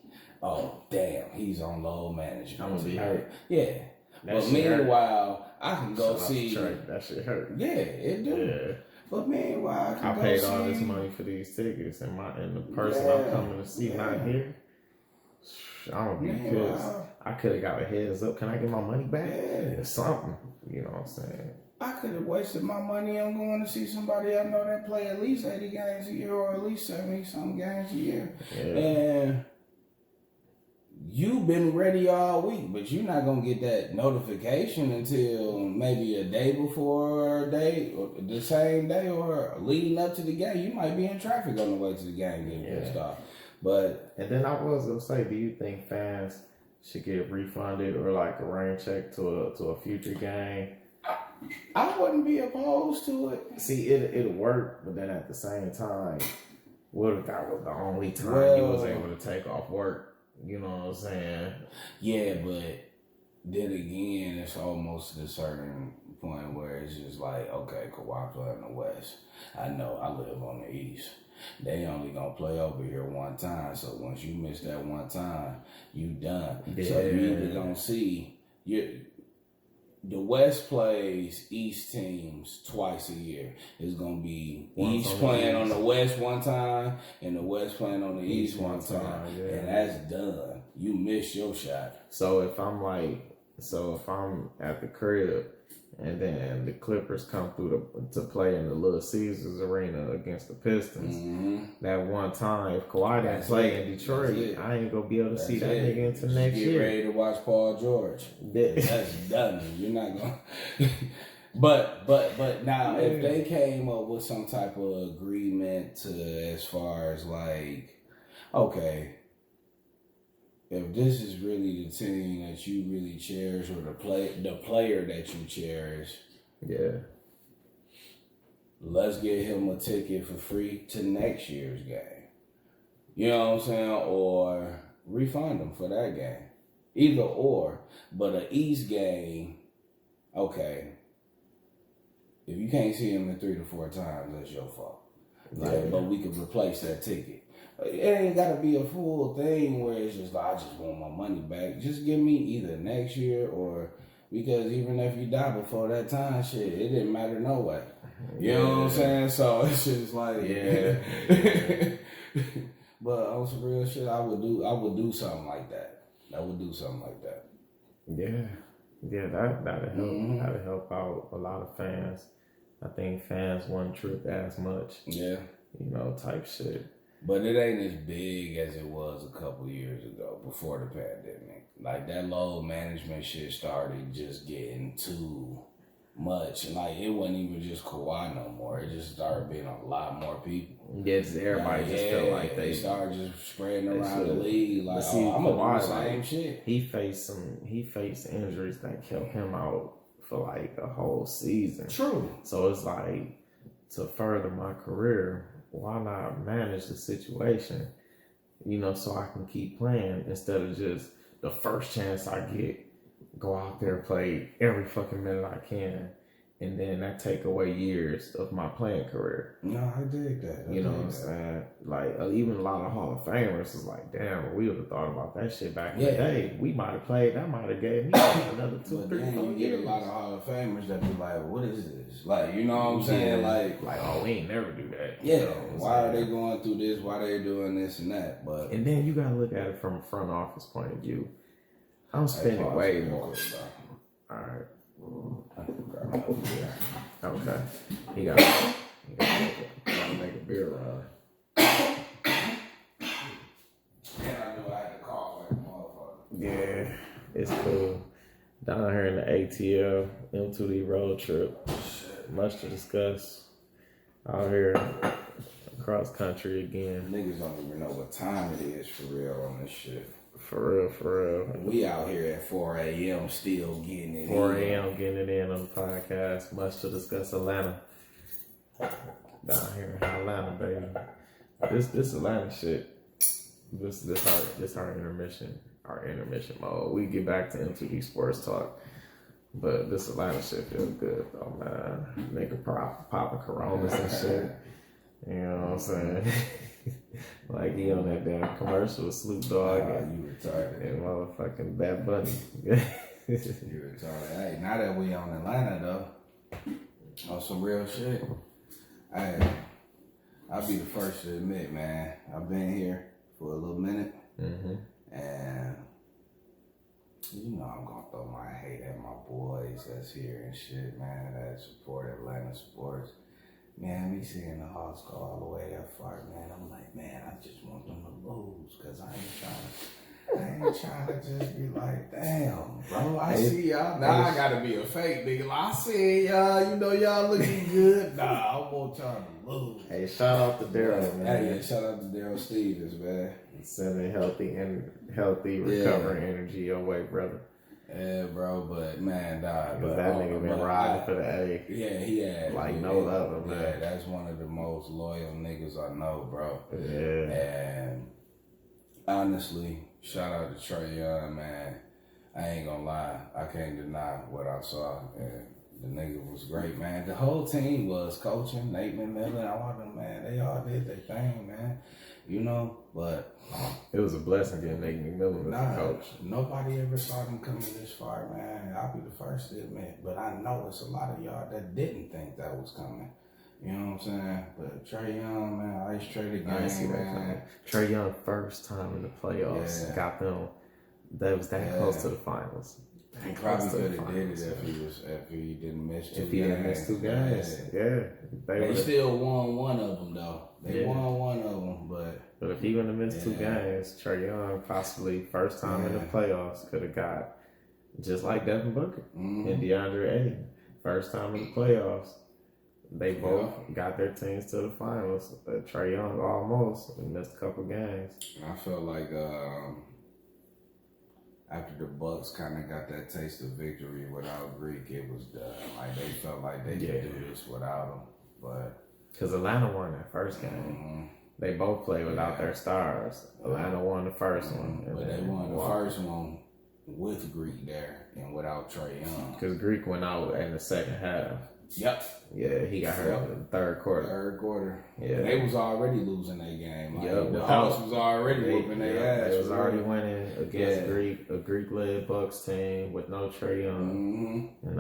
Oh damn, he's on load management. I'm gonna be hurt. Yeah. But meanwhile, I can go see. That shit hurt. Yeah, it do. Yeah. But meanwhile, I paid all this money for these tickets, and the person I'm coming to see not here. I'm gonna be pissed. I could have got a heads up. Can I get my money back? Yeah. Or something. You know what I'm saying? I could have wasted my money on going to see somebody I know that play at least 80 games a year or at least 70-some games a year. Yeah. And you've been ready all week, but you're not going to get that notification until maybe a day before a day, or the same day, or leading up to the game. You might be in traffic on the way to the game getting pissed off. And then I was going to say, do you think fans should get refunded or like a rain check to a future game? I wouldn't be opposed to it. See, it'll work, but then at the same time, what if that was the only time you was able to take off work? You know what I'm saying? Yeah, but then again, it's almost to a certain point where it's just like, okay, Kawhi play in the West. I know I live on the East. They only gonna play over here one time. So once you miss that one time, you done. Yeah. So you either gonna see the West plays East teams twice a year. It's gonna be East playing on the West one time and the West playing on the East one time. And that's done. You miss your shot. So if I'm at the crib and then the Clippers come through to play in the Little Caesars Arena against the Pistons, that one time, if Kawhi didn't play in Detroit, I ain't gonna be able to see that nigga until next year. Get ready to watch Paul George. That's done. You're not gonna. But now, if they came up with some type of agreement to as far as like, okay, if this is really the team that you really cherish or the player that you cherish, let's get him a ticket for free to next year's game. You know what I'm saying? Or refund him for that game. Either or. But an East game, okay, if you can't see him in 3 to 4 times, that's your fault. But we could replace that ticket. It ain't got to be a full thing where it's just like, I just want my money back. Just give me either next year or, because even if you die before that time, shit, it didn't matter no way. You know what I'm saying? So it's just like, but on some real shit, I would do something like that. Yeah, that'll help. That'll help out a lot of fans. I think fans want trip as much. Yeah. You know, type shit. But it ain't as big as it was a couple years ago before the pandemic. Like that load management shit started just getting too much. And like it wasn't even just Kawhi no more. It just started being a lot more people. Yes, everybody just felt like they started just spreading around the league. Like, I'm gonna do the same shit. He faced injuries that kept him out for like a whole season. True. So it's like, to further my career, why not manage the situation, you know, so I can keep playing instead of just the first chance I get, go out there, play every fucking minute I can, and then that take away years of my playing career. No, I dig that. You know what I'm saying? Like, even a lot of Hall of Famers is like, damn, we would have thought about that shit back in the day. We might have played, that might have gave me another 2, 3, 4 years. You get a lot of Hall of Famers that be like, what is this? Like, you know what I'm saying? Like, oh, we ain't never do that. Yeah. You know why are they going through this? Why they doing this and that? But and then you gotta look at it from a front office point of view. I'm spending way more. All right. Okay. He got to make a beer run. Yeah, it's cool. Down here in the ATL, M2D Road trip. Much to discuss. Out here, cross country again. Niggas don't even know what time it is for real on this shit. For real. We out here at 4 a.m. still getting it 4 a.m. getting it in on the podcast. Much to discuss Atlanta. down here in Atlanta, baby. This Atlanta shit. This our intermission mode. We get back to M2D Sports Talk, but this Atlanta shit feels good though, man. Nigga popping Coronas and shit. You know what I'm saying? Like he on that damn commercial with Snoop Dogg You retarded. and motherfucking Bad Bunny. You retarded. Hey, now that we on Atlanta though, on some real shit. Hey, I'll be the first to admit, man. I've been here for a little minute, and you know I'm gonna throw my hate at my boys that's here and shit, man. That support Atlanta sports. Man, me seeing the Hawks go all the way that far, man, I'm like, man, I just want them to lose, cause I ain't trying to just be like, damn, bro, I see y'all. Now I gotta be a fake nigga. I see y'all, you know y'all looking good. Nah, I want y'all to lose. Hey, shout out to Daryl, man. Hey, yeah, shout out to Daryl Stevens, man. Sending healthy recovering energy your way, brother. Yeah, bro, but man, dog. Cause that nigga been riding for the A. Yeah, he had. Like no other, man. Yeah, that's one of the most loyal niggas I know, bro. Yeah. And honestly, shout out to Trae Young, man. I ain't gonna lie, I can't deny what I saw. And the nigga was great, man. The whole team was coaching. Nate McMillan, all of them, man. They all did their thing, man. You know, but it was a blessing getting Nate McMillan as a coach. Nobody ever saw them coming this far, man. I'll be the first to admit, but I know it's a lot of y'all that didn't think that was coming. You know what I'm saying? But Trae Young, man, Ice Trae the game, man. Trae Young first time in the playoffs got them. That was that close to the finals. He probably could have did it if he didn't miss 2 games. If he didn't miss 2 games, yeah. They still won one of them though. They won one of them, but if he wouldn't have missed 2 games, Trae Young possibly first time in the playoffs could have got just like Devin Booker and DeAndre Ayton. First time in the playoffs, they both got their teams to the finals. Trae Young almost missed a couple games. I felt like after the Bucks kind of got that taste of victory without Greek, it was done. Like they felt like they could do this without him, but because Atlanta won that first game, they both played without their stars. Atlanta won the first one, but they won the first one with Greek there and without Trae Young. Because Greek went out in the second half. Yep. Yeah, he got hurt in the third quarter. Yeah. They was already losing their game. Like, the house Hawks was already whooping their ass. They was already winning against a Greek-led Bucks team with no Trae Young. And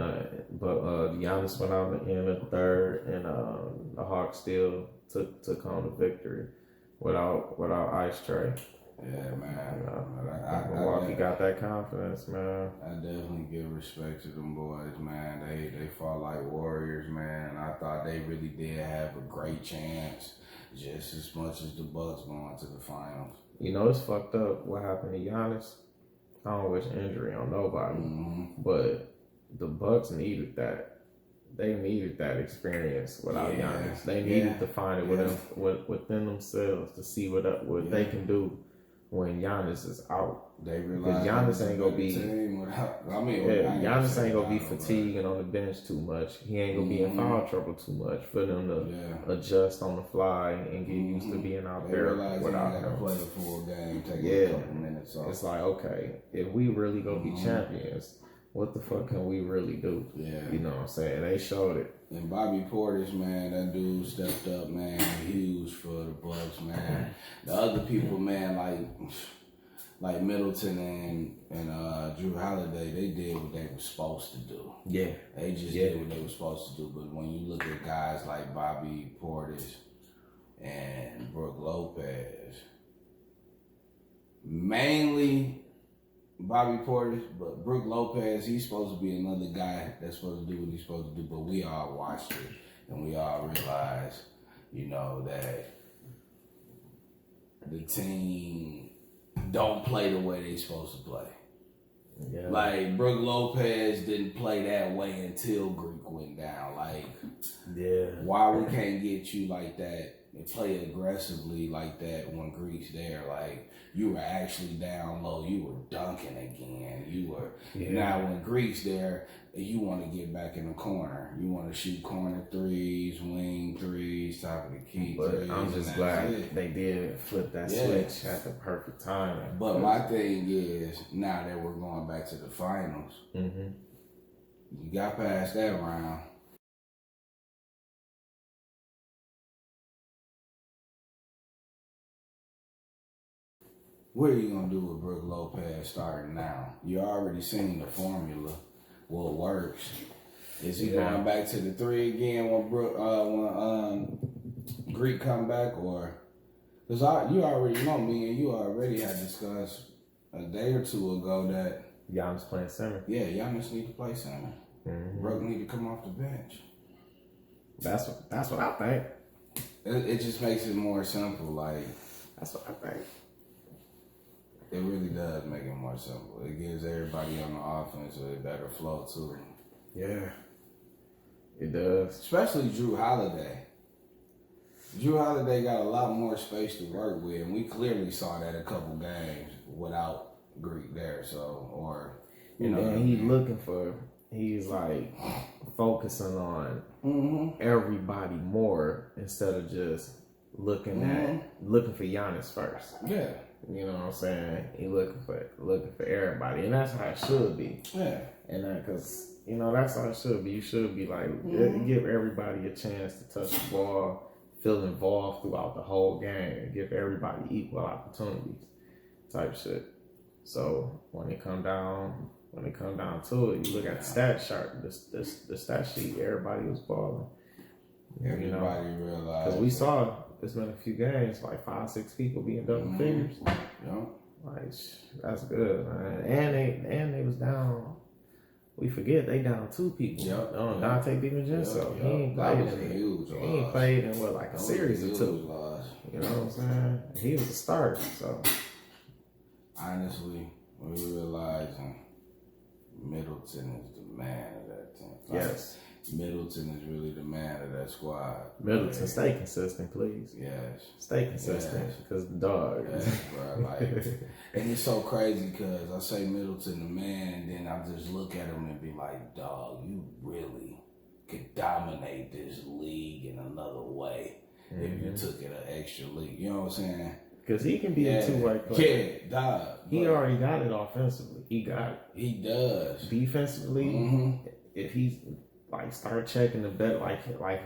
but Giannis went out in the end of the third, and the Hawks still took home the victory without Ice Trae. Yeah, man. Milwaukee got that confidence, man. I definitely give respect to them boys, man. They fought like warriors, man. I thought they really did have a great chance, just as much as the Bucks going to the finals. You know, it's fucked up what happened to Giannis. I don't wish injury on nobody, but the Bucks needed that. They needed that experience without Giannis. They needed to find it within themselves to see what they can do when Giannis is out. They realize Giannis ain't gonna be. Giannis ain't gonna be fatigued fatiguing on the bench too much. He ain't gonna be in foul trouble too much for them to adjust on the fly and get used to being out there without him. Play a full game, take a couple minutes off. It's like, okay, if we really gonna be champions, what the fuck can we really do? Yeah. You know what I'm saying? They showed it. And Bobby Portis, man, that dude stepped up, man, huge for the Bucks, man. The other people, man, like Middleton and Drew Holiday, they did what they were supposed to do. Yeah. They just did what they were supposed to do. But when you look at guys like Bobby Portis and Brook Lopez, mainly Bobby Portis, but Brook Lopez, he's supposed to be another guy that's supposed to do what he's supposed to do. But we all watched it and we all realized, you know, that the team don't play the way they supposed to play. Yeah. Like Brook Lopez didn't play that way until Greek went down. Like, why we can't get you like that play aggressively like that when Greek's there. Like, you were actually down low. You were dunking again. You were now when Greek's there, you want to get back in the corner. You want to shoot corner threes, wing threes, top of the key threes. I'm just glad they did flip that switch at the perfect time. But my thing is, now that we're going back to the finals, you got past that round. What are you going to do with Brook Lopez starting now? You already seen the formula, what works. Is he going back to the three again when Greek come back? Or, because you already know me and you already had discussed a day or two ago that Giannis playing center. Yeah, Giannis need to play center. Brook need to come off the bench. That's what I think. It just makes it more simple. Like, that's what I think. It really does make it more simple. It gives everybody on the offense a better flow too. Yeah, it does. Especially Drew Holiday. Drew Holiday got a lot more space to work with, and we clearly saw that a couple games without Greek there. So, or you know, he's like focusing on everybody more instead of just looking for Giannis first. Yeah. You know what I'm saying? He looking for everybody, and that's how it should be. Yeah. And because that's how it should be. You should be like give everybody a chance to touch the ball, feel involved throughout the whole game, and give everybody equal opportunities, type shit. So when it come down to it, you look at the stat chart, the stat sheet. Everybody was balling. Everybody realized because we saw. There's been a few games, like 5-6 people being double figures. Yeah. Like, that's good, man. And they was down. We forget they down 2 people. Dante DiVincenzo. He ain't played in what, a series or 2. You know what I'm saying? He was a starter. So honestly, we realizing Middleton is the man of that team. Yes. Middleton is really the man of that squad. Middleton, stay consistent, please. Yes. Stay consistent, because dog. Yes, bro. And it's so crazy because I say Middleton the man, and then I just look at him and be like, dog, you really could dominate this league in another way if you took it an extra league. You know what I'm saying? Because he can be a two-way player. Yeah, dog. He already got it offensively. He got it. He does. Defensively, if he's start checking the bet like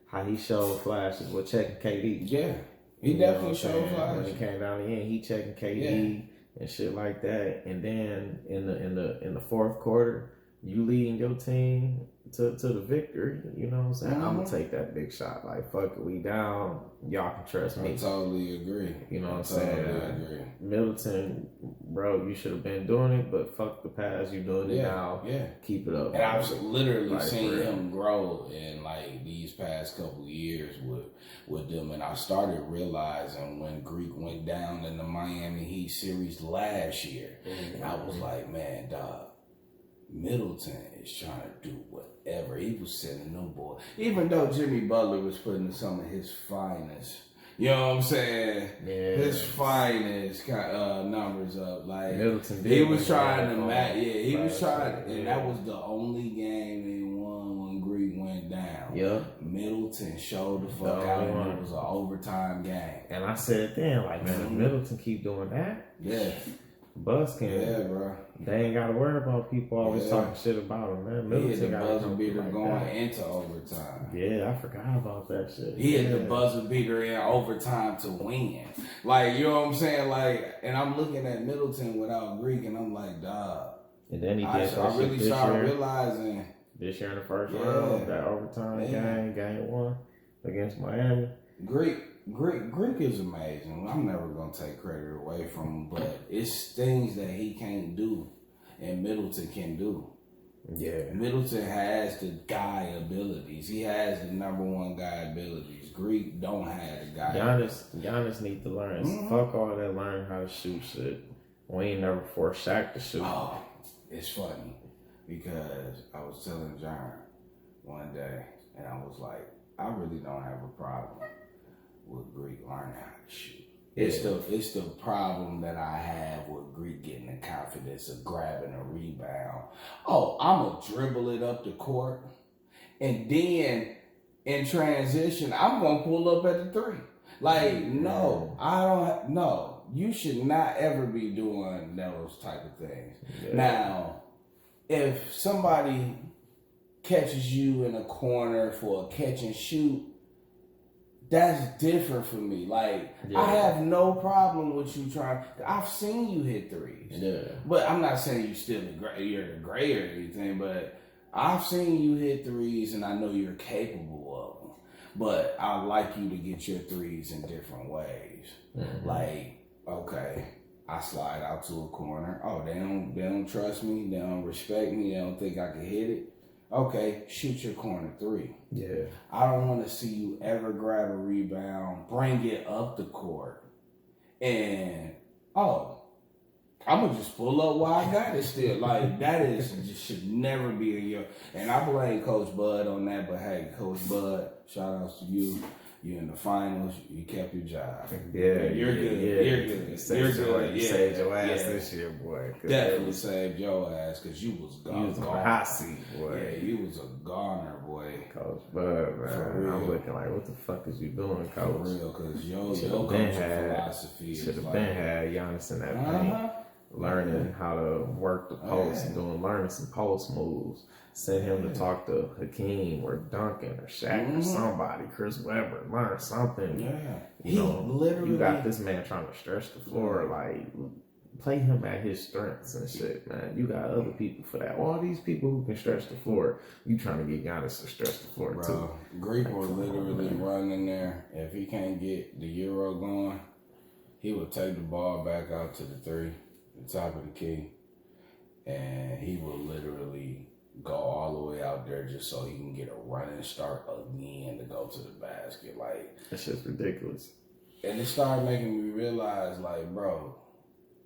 how he showed flashes with checking KD. Yeah, he definitely showed flashes. When it came down to the end, he checking KD and shit like that. And then in the fourth quarter, you leading your team to the victory. You know what I'm saying? I'm gonna take that big shot. Like, fuck it, we down. Y'all can trust me. I totally agree. You know what I'm saying? Agree. Middleton, bro, you should have been doing it, but fuck the past. You doing it now. Yeah. Keep it up. And I've literally seen him grow in these past couple years with them, and I started realizing when Greek went down in the Miami Heat series last year, and I was like, man, dog, Middleton is trying to do whatever. He was sending them boys. Even though Jimmy Butler was putting some of his finest, you know what I'm saying? Yeah. His finest numbers up. Like, Middleton he was trying to match. Yeah, he was trying. And that was the only game he won when Greek went down. Yeah. Middleton showed the fuck out, and it was an overtime game. And I said then, man, if Middleton keep doing that, Buzz can. Yeah, bro. They ain't got to worry about people always talking shit about him, man. He hit the buzzer beater going into overtime. Yeah, I forgot about that shit. He hit the buzzer beater in overtime to win. You know what I'm saying? And I'm looking at Middleton without Greek, and I'm like, dog. And then he did I really started realizing. This year in the first round, that overtime game 1 against Miami. Greek is amazing. I'm never gonna take credit away from him, but it's things that he can't do and Middleton can do. Yeah. Middleton has the guy abilities. He has the number 1 guy abilities. Greek don't have the guy. Giannis need to learn. Fuck all that learn how to shoot shit. We ain't never forced Shaq to shoot. Oh, it's funny because I was telling John one day, and I was like, I really don't have a problem with learning how to shoot. It's the problem that I have with Greek getting the confidence of grabbing a rebound. Oh, I'm going to dribble it up the court. And then in transition, I'm going to pull up at the 3. Like, no, I don't. No, you should not ever be doing those type of things. Yeah. Now, if somebody catches you in a corner for a catch and shoot, that's different for me. Like, I have no problem with you trying. I've seen you hit threes. Yeah. But I'm not saying you're the gray or anything, but I've seen you hit threes and I know you're capable of them. But I like you to get your threes in different ways. Mm-hmm. Like, okay, I slide out to a corner. Oh, they don't trust me. They don't respect me. They don't think I can hit it. Okay, shoot your corner 3. Yeah. I don't want to see you ever grab a rebound, bring it up the court, and, I'm going to just pull up while I got it still. Like, that just should never be in your... And I blame Coach Bud on that, but hey, Coach Bud, shout outs to you. You're in the finals. You kept your job. Yeah, you're good. Yeah. You're good. You saved your ass this year, boy. Definitely saved your ass because you was gone. You was on the hot seat, boy. Yeah, you was a goner, boy. Coach Bud, man. I'm looking like, what the fuck is you doing, Coach? For real, because your coaching philosophy should have been had Giannis in that paint. Learning how to work the post, learning some post moves. Send him to talk to Hakeem or Duncan or Shaq or somebody, Chris Webber. Learn something. Yeah. You got this man trying to stretch the floor. Like, play him at his strengths and shit, man. You got other people for that. All these people who can stretch the floor, you trying to get Giannis to stretch the floor, too. Greek will literally run in there. If he can't get the Euro going, he will take the ball back out to the 3. The top of the key, and he will literally go all the way out there just so he can get a running start again to go to the basket. Like, that's just ridiculous. And it started making me realize, like, bro,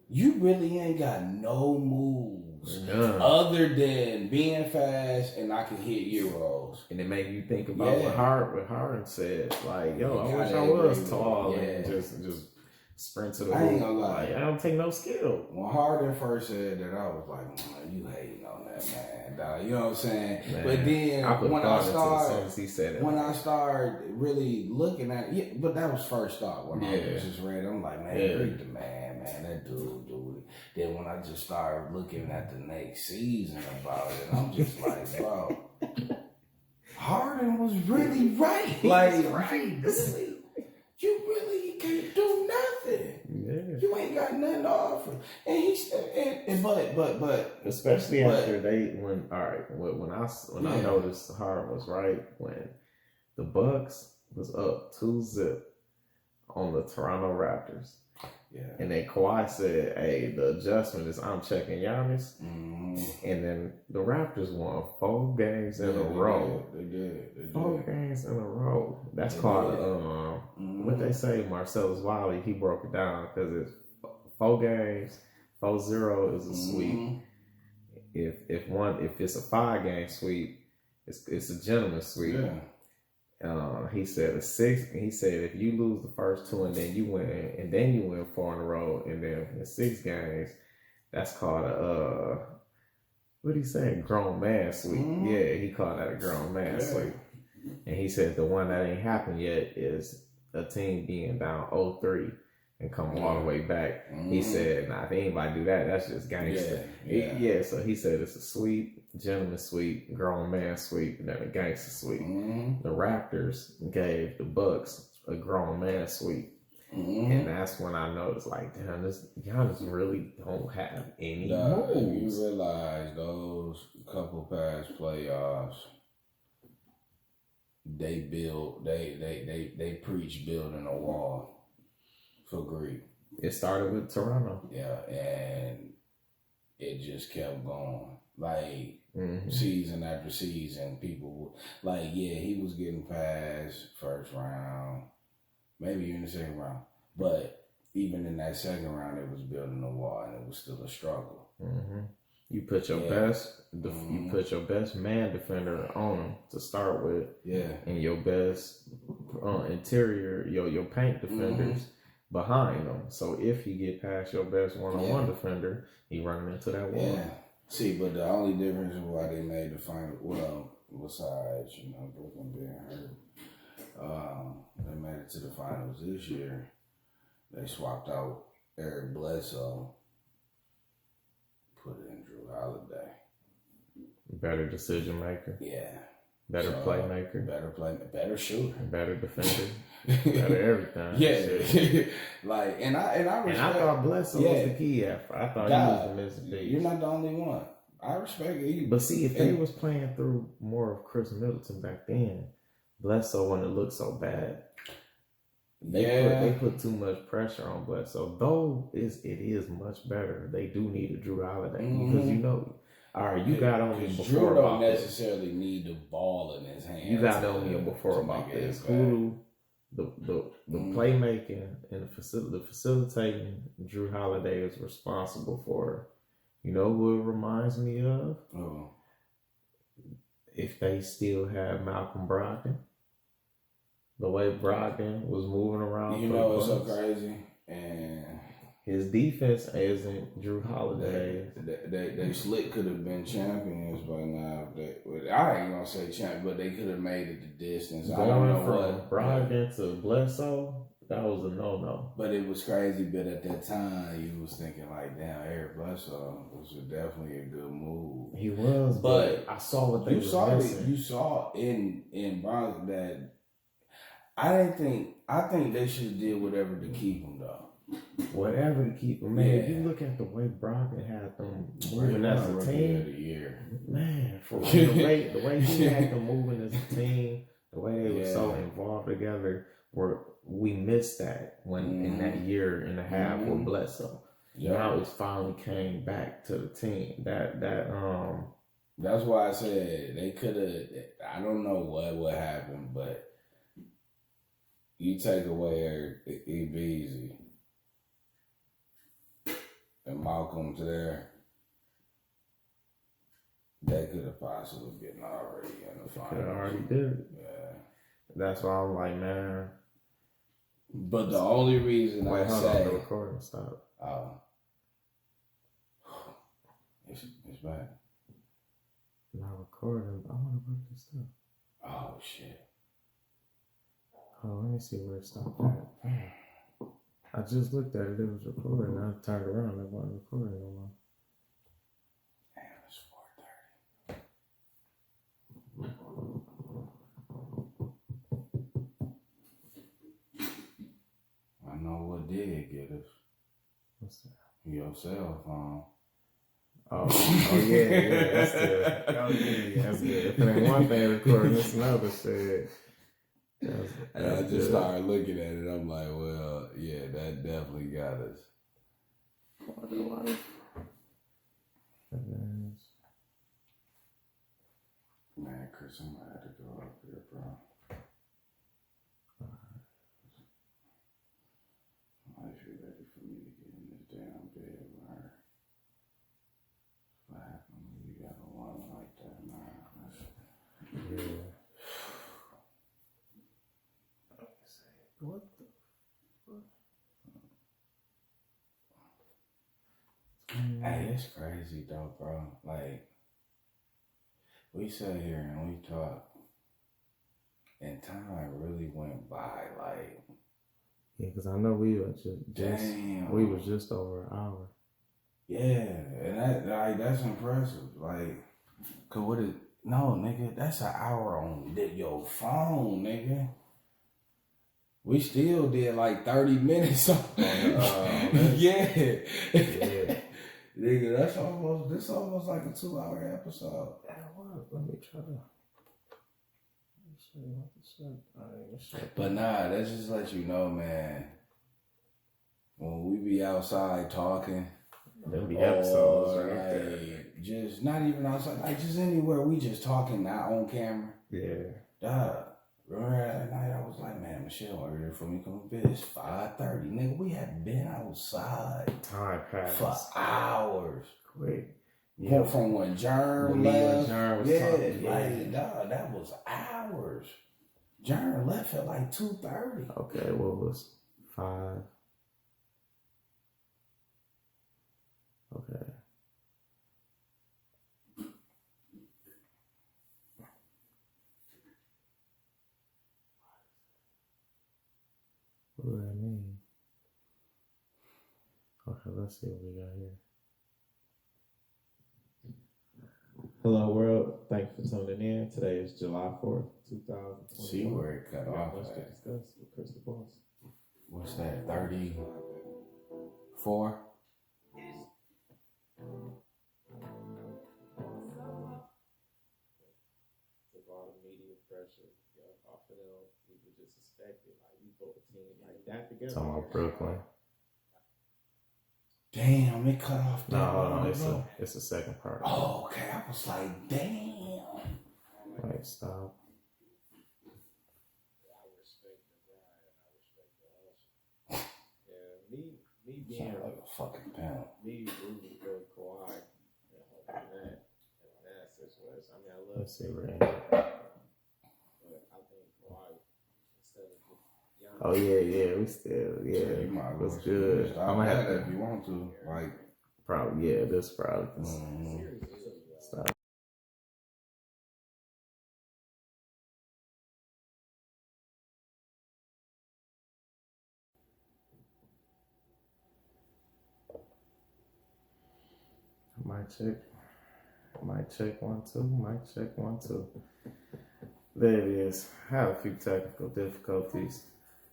you really ain't got no moves other than being fast and I can hit Euros. And it made you think about what Harden said. Like, yo, I wish I was tall and just sprint to the hoop. I ain't gonna lie. Like, I don't take no skill. When Harden first said that, I was like, you hating on that, man. Dog. You know what I'm saying? Man, but then when I started really looking at it, but that was first thought when I was just read. I'm like, man, Greek the man, that dude. Then when I just started looking at the next season about it, I'm just like, bro, Harden was really right. Like, you really can't do nothing. Yeah. You ain't got nothing to offer. And he said, but especially after when I noticed Harden was right when the Bucks was up 2-0 on the Toronto Raptors. Yeah. And then Kawhi said, hey, the adjustment is I'm checking Giannis. Mm-hmm. And then the Raptors won 4 games in a row. They did. 4 games in a row. That's called, what they say, Marcellus Wiley, he broke it down because it's 4 games, 4-0 is a sweep. If it's a 5-game sweep, it's a gentleman's sweep. Yeah. He said if you lose the first 2 and then you win 4 in a row, and then in 6 games, that's called what did he say? Grown man sweep. Mm-hmm. Yeah, he called that a grown man sweep. And he said the one that ain't happened yet is a team being down 0-3 and come all the way back. Mm-hmm. He said, if anybody do that, that's just gangster. Yeah. So he said it's a sweep, gentleman sweep, grown man sweep, and then a gangster sweep. Mm-hmm. The Raptors gave the Bucks a grown man sweep. Mm-hmm. And that's when I noticed, like, damn, this Giannis really don't have any moves. You realize those couple past playoffs, they preach building a wall for Greek. It started with Toronto. Yeah, and it just kept going. Like, season after season, people, like, he was getting past first round, maybe even the second round. But even in that second round, it was building a wall, and it was still a struggle. Mm-hmm. You put your you put your best man defender on him to start with, and your best interior, your paint defenders behind them. So if you get past your best one-on-one defender, he running into that wall. Yeah. See, but the only difference is why they made the final. Well, besides Brooklyn being hurt, they made it to the finals this year. They swapped out Eric Bledsoe, put in Drew Holiday. Better decision maker. Yeah. Better playmaker. Better shooter. Better defender. Better everything. Yeah. Like, and I thought Bledsoe was the key effort. I thought he was the missing piece. You're not the only one. I respect it. But see, if they was playing through more of Chris Middleton back then, Bledsoe wouldn't look so bad. They put too much pressure on Bledsoe. Though it is much better. They do need a Drew Holiday because all right, you got only before Drew don't about necessarily need the ball in his hand. You got only a before about this. Who the playmaking and the facilitating Drew Holiday is responsible for. You know who it reminds me of? Oh. If they still have Malcolm Brogdon. The way Brogdon was moving around. You know it's so crazy. And his defense isn't Drew Holiday. They slick could have been champions by now. I ain't gonna say champion, but they could have made it the distance. I don't know what. Brogdon to Bledsoe, that was a no-no. But it was crazy. But at that time, you was thinking like, damn, Eric Bledsoe was definitely a good move. He was, but I saw what they were missing. You saw in Brogdon that I think they should have did whatever to keep him though. Whatever to keep him. Man, if you look at the way Brogdon had them moving as a team, man, for the way he had them moving as a team, the way they were so involved together, we missed that when in that year and a half with Bledsoe. Now it's finally came back to the team. That's why I said they could have. I don't know what happened, but you take away Eric Easy and Malcolm's there, they could have possibly been already in the finals. Could have already did it. Yeah. That's why I'm like, man. But the only reason hold on, the recording stopped. It's back. Not recording. I want to work this stuff. Oh shit. Oh, let me see where it stopped at. I just looked at it. It was recording. I turned around. It wasn't recording no more. Damn, it's 4:30. I know what did get us. What's that? Your cell phone. Oh yeah, that's good. Oh yeah, that's good. If it ain't one thing recording, it's another shit. And I just started looking at it. I'm like, well, yeah, that definitely got us. Man, Chris, I'm gonna have to go up here, bro. If you're ready for me to get in this damn bed, right? What happened when you got a one like that, man? Yeah. What the fuck? Hey, it's crazy though, bro. Like, we sit here and we talk, and time really went by. Like, yeah, because I know we were we was just over an hour. Yeah, and that's impressive. Like, cause what is no, nigga? That's an hour on your phone, nigga. We still did like 30 minutes on yeah. Nigga, this almost like a 2-hour episode. Let me try to. But nah, that just let you know, man. When we be outside talking, there'll be episodes right there. Just not even outside, like just anywhere. We just talking, not on camera. Yeah. Remember that night I was like, man, Michelle ready for me to come to bed. It's 5:30. Nigga, we had been outside time passed for hours. Quick. Yeah. From when Jern left. Jern was yeah, talking. like, dog, that was hours. Jern left at like 2:30. Okay, what was 5? Okay. What do that mean? Okay, let's see what we got here. Hello, world. Thank you for tuning in. Today is July 4th, 2020. See where it cut off Much to at. discuss with Chris the Boss. What's that, 34? Took all the media pressure off of them. People just expected, like, you put a team like that together. Talking about Brooklyn. Damn, it cut off. No, it's the second part. Oh, okay. I was like, damn. Like, stop. I respect the grind. I respect the hustle. Yeah, me being Sound like a fucking pimp. me rooting for Kawhi in that situation. I mean, I love Let's see, Ray. but I think Kawhi instead of young. Oh, yeah, we still, You might it as was well good. stop I'm gonna have that to, if you want to. Like, probably, yeah, this probably. Stop. Mic check. Mic check 1 2. Mic check 1 2. There it is. I had a few technical difficulties.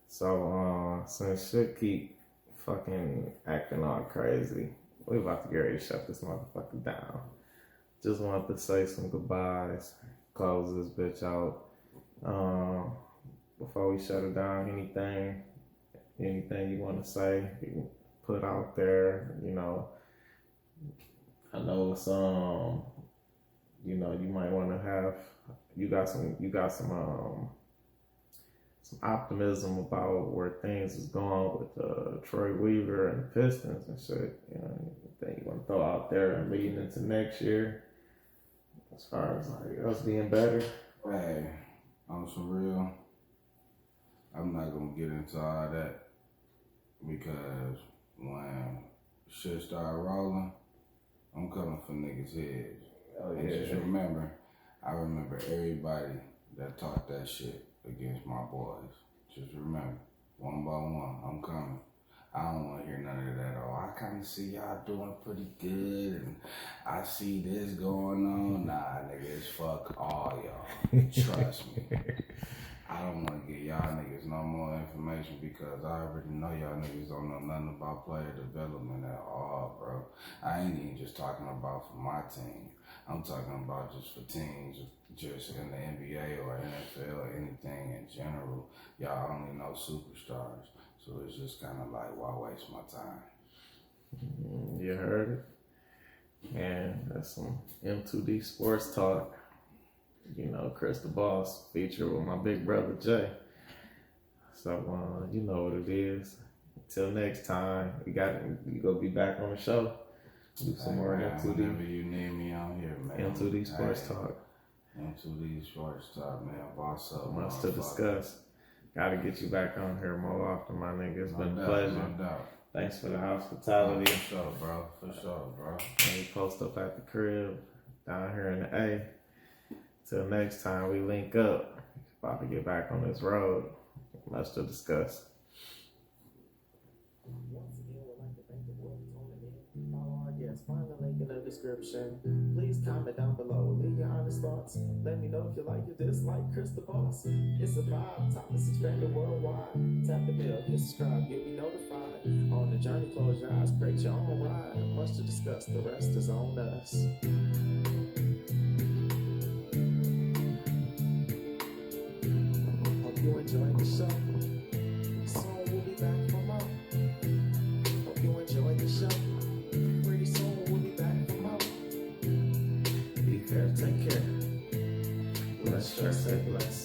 So since shit keep fucking acting all crazy, we about to get ready to shut this motherfucker down. Just wanted to say some goodbyes, close this bitch out. Before we shut it down, anything you want to say, you can put out there, you know. I know it's you know, you might want to have you got some optimism about where things is going with Troy Weaver and the Pistons and shit. You know, anything you want to throw out there and leading into next year as far as like us being better. hey, I'm for real. I'm not gonna get into all that because when shit start rolling, I'm coming for niggas' heads. Oh And just yeah. I remember everybody that talked that shit against my boys. Just remember, one by one, I'm coming. I don't want to hear none of that. Oh, I kind of see y'all doing pretty good, and I see this going on. Nah, niggas, fuck all y'all. Trust me. I don't want to give y'all niggas no more information because I already know y'all niggas don't know nothing about player development at all, bro. I ain't even just talking about for my team. I'm talking about just for teams, just in the NBA or NFL or anything in general. Y'all only know superstars. So it's just kind of like, why waste my time? You heard it. And that's some M2D Sportstalk. You know, Chris the Boss feature with my big brother Jay. So you know what it is. Until next time, you gonna be back on the show. Do some more M2D. Whenever you need me on here, man. M2D Sportstalk. M2D Sportstalk, man. Boss up. Much to discuss. Gotta get you back on here more often, my nigga. It's been a pleasure. No doubt. Thanks for the hospitality. For sure, bro. For sure, bro. And we post up at the crib down here in the A. Till next time we link up. About to get back on this road. Much to discuss. Once again, we'd like to thank the world for tuning in. Follow our guests. Find the link in the description. Please comment down below. Leave your honest thoughts. Let me know if you like or dislike Chris the Boss. It's a vibe. Topics expanded worldwide. Tap the bell. Hit subscribe. Get me notified. On the journey, close your eyes. Create your own ride. Much to discuss. The rest is on us. Hope you enjoyed the show. Soon we'll be back for more. Hope you enjoyed the show. Pretty soon we'll be back for more. Be care, take care. Bless, stress, say bless.